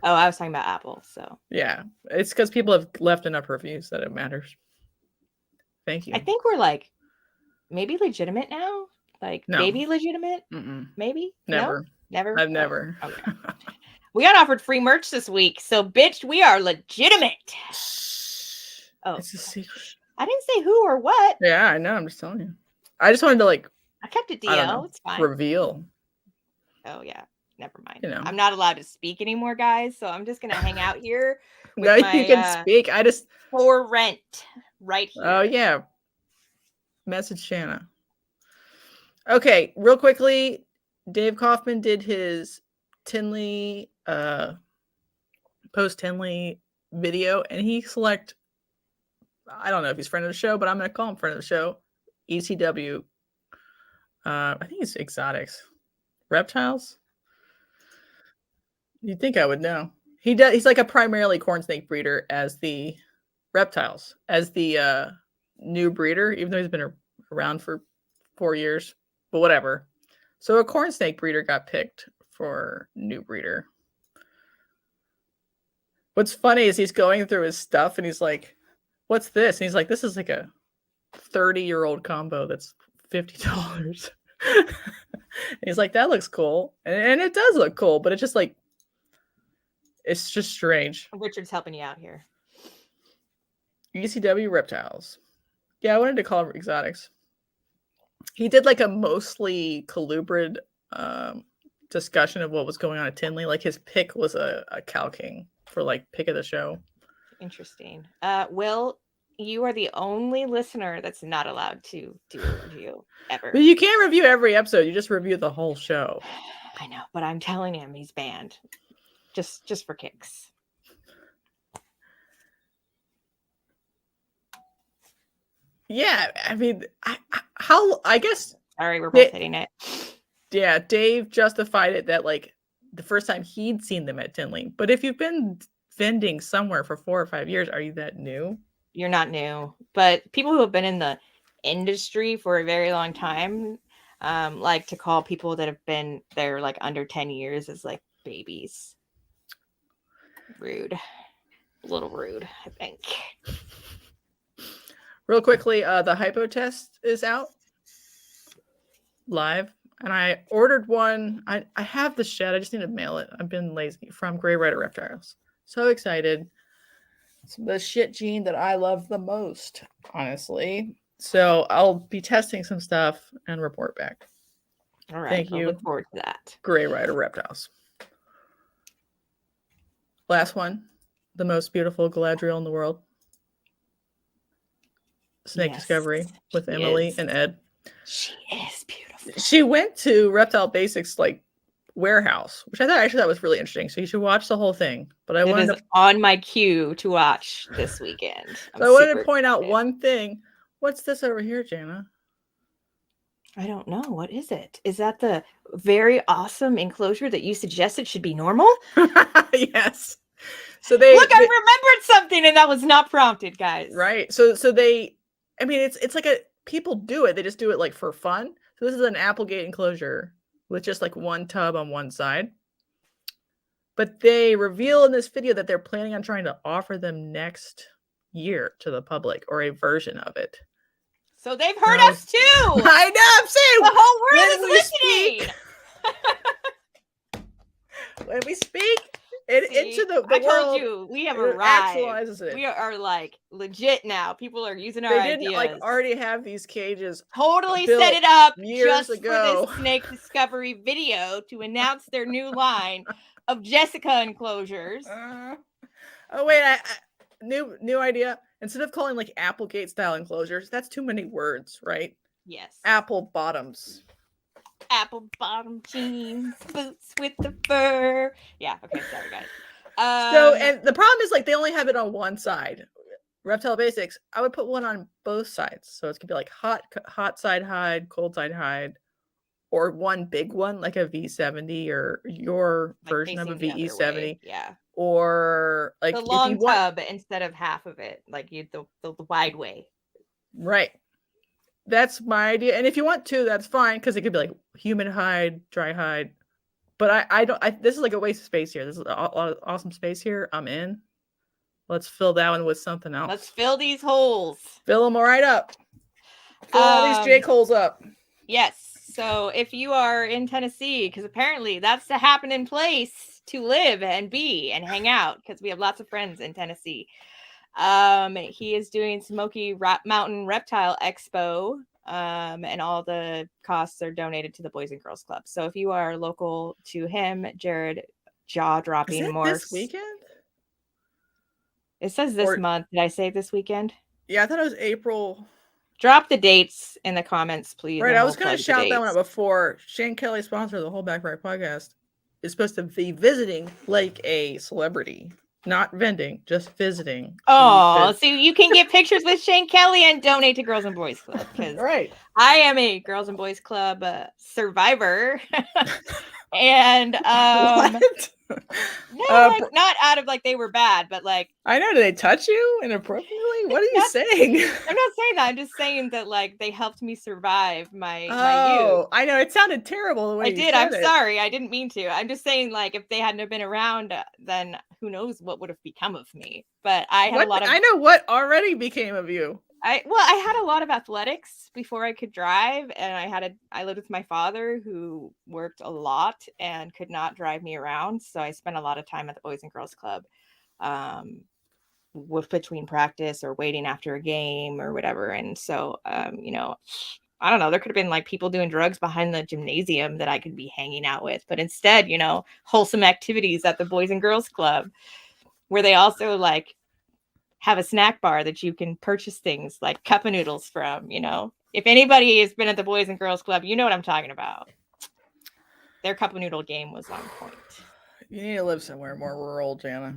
Oh, I was talking about Apple. So yeah, it's because people have left enough reviews that it matters. Thank you. I think we're like maybe legitimate now. Like maybe legitimate. Maybe never. No? Never. I've never. Oh, okay. We got offered free merch this week, so bitch, we are legitimate. Oh, it's a secret. I didn't say who or what. Yeah, I know. I'm just telling you. I just wanted to I kept it DL. It's fine. Reveal. Oh yeah. Never mind. You know. I'm not allowed to speak anymore, guys. So I'm just gonna hang out here. No, you can speak. I just for rent right here. Oh yeah. Message Jana. Okay, real quickly, Dave Kaufman did his Tinley post Tinley video, and he I don't know if he's friend of the show, but I'm gonna call him friend of the show. ECW. I think it's Xotics. Reptiles. You'd think I would know. He's like a primarily corn snake breeder as the reptiles, as the new breeder, even though he's been around for 4 years, but whatever. So a corn snake breeder got picked for new breeder. What's funny is he's going through his stuff and he's like, what's this? And he's like, this is like a 30-year-old combo that's $50. He's like, that looks cool. And it does look cool, but it's just like, it's just strange. Richard's helping you out here. ECW Reptiles. Yeah, I wanted to call him Xotics. He did like a mostly colubrid discussion of what was going on at Tinley. Like his pick was a Cow King for like pick of the show. Interesting. Will, you are the only listener that's not allowed to do a review ever. But you can't review every episode. You just review the whole show. I know, but I'm telling him he's banned. Just for kicks. Yeah, I mean, I guess. Sorry, we're both hitting it. Yeah, Dave justified it that like the first time he'd seen them at Tinley. But if you've been vending somewhere for 4 or 5 years, are you that new? You're not new, but people who have been in the industry for a very long time like to call people that have been there like under 10 years as like babies. Rude. A little rude, I think. Real quickly, the hypo test is out live, and I ordered one. I have the shed. I just need to mail it. I've been lazy. From Gray Rider Reptiles. So excited. It's the shit gene that I love the most, honestly. So I'll be testing some stuff and report back. All right. Thank you. Look forward to that. Gray Rider Reptiles. Last one. The most beautiful Galadriel in the world. Snake Discovery with Emily and Ed. She is beautiful. She went to Reptile Basics like warehouse, which I thought was really interesting. So you should watch the whole thing. But It is on my queue to watch this weekend. So I wanted to point out one thing. What's this over here, Jana? I don't know. What is it? Is that the very awesome enclosure that you suggested should be normal? Yes. So I remembered something, and that was not prompted, guys. Right. So they, I mean, it's like people do it. They just do it like for fun. So this is an Applegate enclosure with just like one tub on one side. But they reveal in this video that they're planning on trying to offer them next year to the public, or a version of it. So they've heard us too. I know. I'm saying the whole world is listening. When we speak into the I world, told you we have arrived. Actualizes it. We are like legit now. People are using our ideas. They didn't ideas. already have these cages. Totally set it up years just ago. for this snake discovery video to announce their new line of Jessica enclosures. Oh wait, new idea. Instead of calling like Applegate style enclosures, that's too many words, right? Yes. Apple bottoms. Apple bottom jeans, boots with the fur. Yeah. Okay. Sorry, guys. So, and the problem is like they only have it on one side. Reptile Basics, I would put one on both sides, so it could be like hot side hide, cold side hide, or one big one like a V70 or your like version of a VE70. Yeah. Or like the long tub instead of half of it, like the wide way. Right. That's my idea. And if you want to, that's fine, because it could be like humid hide, dry hide. But I don't. This is like a waste of space here. This is awesome space here. I'm in. Let's fill that one with something else. Let's fill these holes. Fill them right up. Fill all these Jake holes up. Yes. So if you are in Tennessee, because apparently that's the happening place to live and be and hang out, because we have lots of friends in Tennessee. He is doing Smoky Mountain Reptile Expo, and all the costs are donated to the Boys and Girls Club. So if you are local to him, Jared, jaw-dropping morphs. This weekend? It says this month. Did I say this weekend? Yeah, I thought it was April. Drop the dates in the comments, please. Right, I was going to shout that one out before. Shane Kelley, sponsor of the Whole Back Right podcast, is supposed to be visiting like a celebrity. Not vending, just visiting. Oh, so you can get pictures with Shane Kelley and donate to Girls and Boys Club. Right. I am a Girls and Boys Club survivor. And what? No, like, not out of like they were bad, but like I know. Did they touch you inappropriately? What are you saying? I'm not saying that. I'm just saying that like they helped me survive my youth. I know, it sounded terrible the way I did. I'm sorry. I didn't mean to. I'm just saying like if they hadn't been around, then who knows what would have become of me. But I had a lot of. I know what already became of you. I had a lot of athletics before I could drive, and I lived with my father who worked a lot and could not drive me around. So I spent a lot of time at the Boys and Girls Club, with between practice or waiting after a game or whatever. And so, you know, I don't know, there could have been like people doing drugs behind the gymnasium that I could be hanging out with, but instead, you know, wholesome activities at the Boys and Girls Club, where they also like have a snack bar that you can purchase things like cup of noodles from. You know, if anybody has been at the Boys and Girls Club, you know what I'm talking about. Their cup of noodle game was on point. You need to live somewhere more rural, Jana.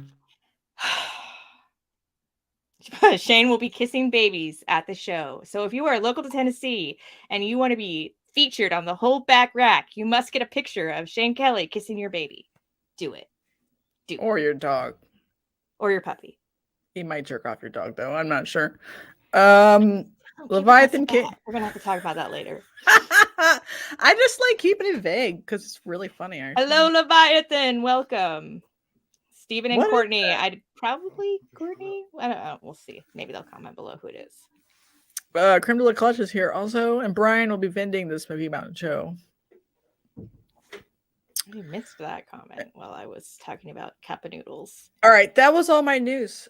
Shane will be kissing babies at the show. So if you are local to Tennessee and you want to be featured on the whole back rack, you must get a picture of Shane Kelley kissing your baby. Do it. Or your dog. Or your puppy. He might jerk off your dog, though. I'm not sure. Leviathan King. We're going to have to talk about that later. I just like keeping it vague because it's really funny. Hello, Leviathan. Welcome. Stephen and Courtney. I'd probably Courtney. I don't know. We'll see. Maybe they'll comment below who it is. Creme de la Clutch is here also, and Brian will be vending this Smoky Mountain show. I missed that comment while I was talking about cup of noodles. All right, that was all my news.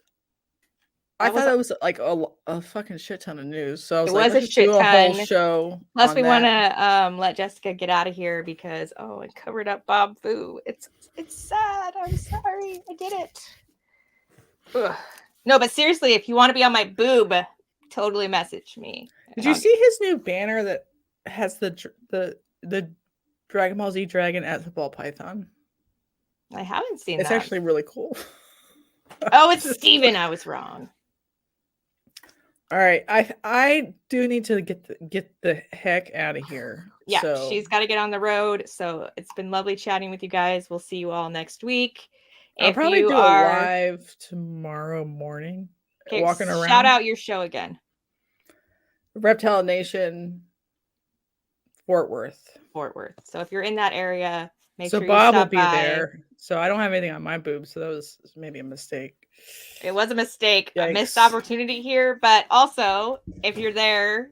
I thought it was like a fucking shit ton of news. So I was like, let's do a whole show. Plus, we want to let Jessica get out of here because I covered up Bob Fu. It's sad. I'm sorry. I did it. Ugh. No, but seriously, if you want to be on my boob, totally message me. Did you see his new banner that has the Dragon Ball Z Dragon as a ball python. I haven't seen It's that. actually really cool. Oh, it's Steven. I was wrong. All right, I do need to get the heck out of here. Yeah, so. she's got to get on the road. So it's been lovely chatting with you guys. We'll see you all next week. I'll If probably you do are... a live tomorrow morning. Okay, walking around. Shout out your show again. Reptile Nation, Fort Worth. Fort Worth. So if you're in that area, make so sure Bob you will stop be by. there. So I don't have anything on my boobs. So that was maybe a mistake. It was a mistake, Yikes. a missed opportunity here. But also, if you're there,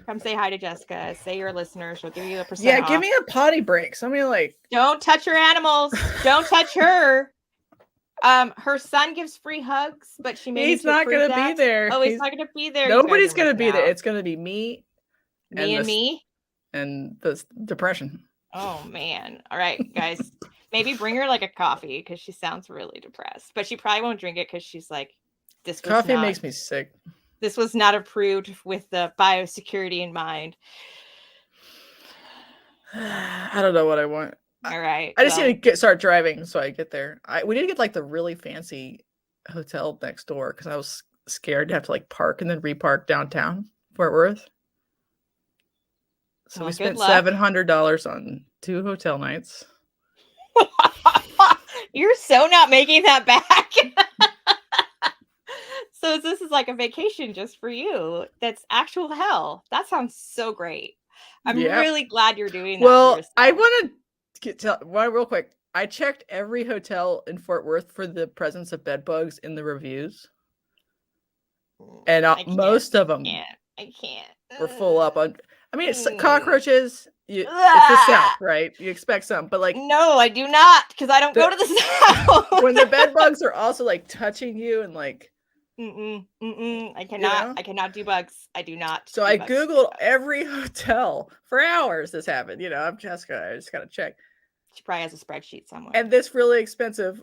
come say hi to Jessica. Say you're a listener. She'll give you a percent off. Give me a potty break. Somebody like... Don't touch your animals. Don't touch her. Her son gives free hugs, but she made he's not going to be there. Oh, he's not going to be there. Nobody's going to be there. It's going to be me. Me. And the depression. Oh, man. All right, guys. Maybe bring her like a coffee because she sounds really depressed. But she probably won't drink it because she's like, this was coffee not, makes me sick. This was not approved with the biosecurity in mind. I don't know what I want. All right. I just need to start driving so I get there. We need to get like the really fancy hotel next door because I was scared to have to like park and then repark downtown Fort Worth. So we spent $700 on 2 hotel nights. You're so not making that back. So this is like a vacation just for you. That's actual hell. That sounds so great. I'm really glad you're doing that. Well, I want to real quick. I checked every hotel in Fort Worth for the presence of bed bugs in the reviews. And most of them I can't. Were full up on... I mean, it's cockroaches. It's the South, right? You expect some, but like... No, I do not, because I don't go to the South. When the bed bugs are also like touching you and like... I cannot. You know? I cannot do bugs. I do not. So I Googled every hotel for hours this happened. You know, I'm Jessica. I just got to check. She probably has a spreadsheet somewhere. And this really expensive,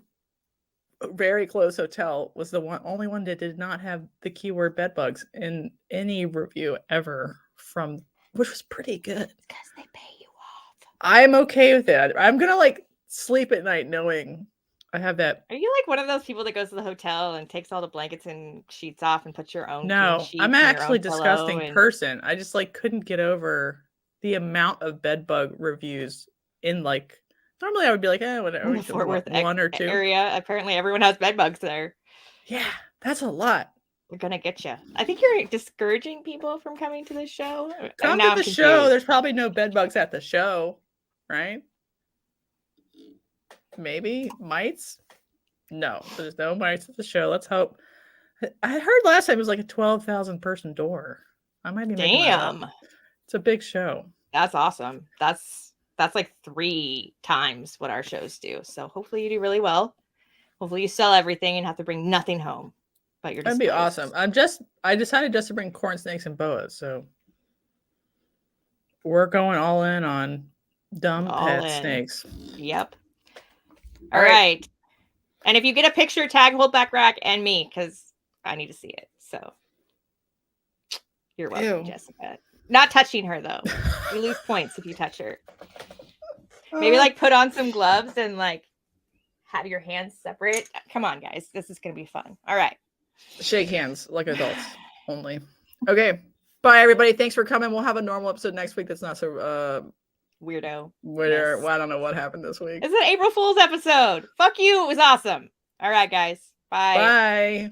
very close hotel was the only one that did not have the keyword bed bugs in any review ever from... Which was pretty good. Because they pay you off. I'm okay with it. I'm going to like sleep at night knowing I have that. Are you like one of those people that goes to the hotel and takes all the blankets and sheets off and puts your own? No, I'm actually a disgusting person. I just like couldn't get over the amount of bed bug reviews in like, normally I would be like, whatever. The Fort Worth one or two area. Apparently everyone has bed bugs there. Yeah, that's a lot. We're gonna get you. I think you're discouraging people from coming to the show. Come to the show. There's probably no bed bugs at the show, right? Maybe mites. No, there's no mites at the show. Let's hope. I heard last time it was like a 12,000 person door. I might be making that up. It's a big show. That's awesome. That's like 3 times what our shows do. So hopefully you do really well. Hopefully you sell everything and have to bring nothing home. But you're That'd be awesome. I decided just to bring corn snakes and boas, so we're going all in on dumb pet snakes. Yep. All right. And if you get a picture, tag Holdback Rack and me, because I need to see it. So you're welcome, Jessica. Not touching her though. You lose points if you touch her. Maybe like put on some gloves and like have your hands separate. Come on, guys. This is gonna be fun. All right. Shake hands like adults only. Okay. Bye, everybody. Thanks for coming. We'll have a normal episode next week that's not so weirdo. Well, I don't know what happened this week. It's an April Fool's episode. Fuck you. It was awesome. All right, guys. Bye. Bye.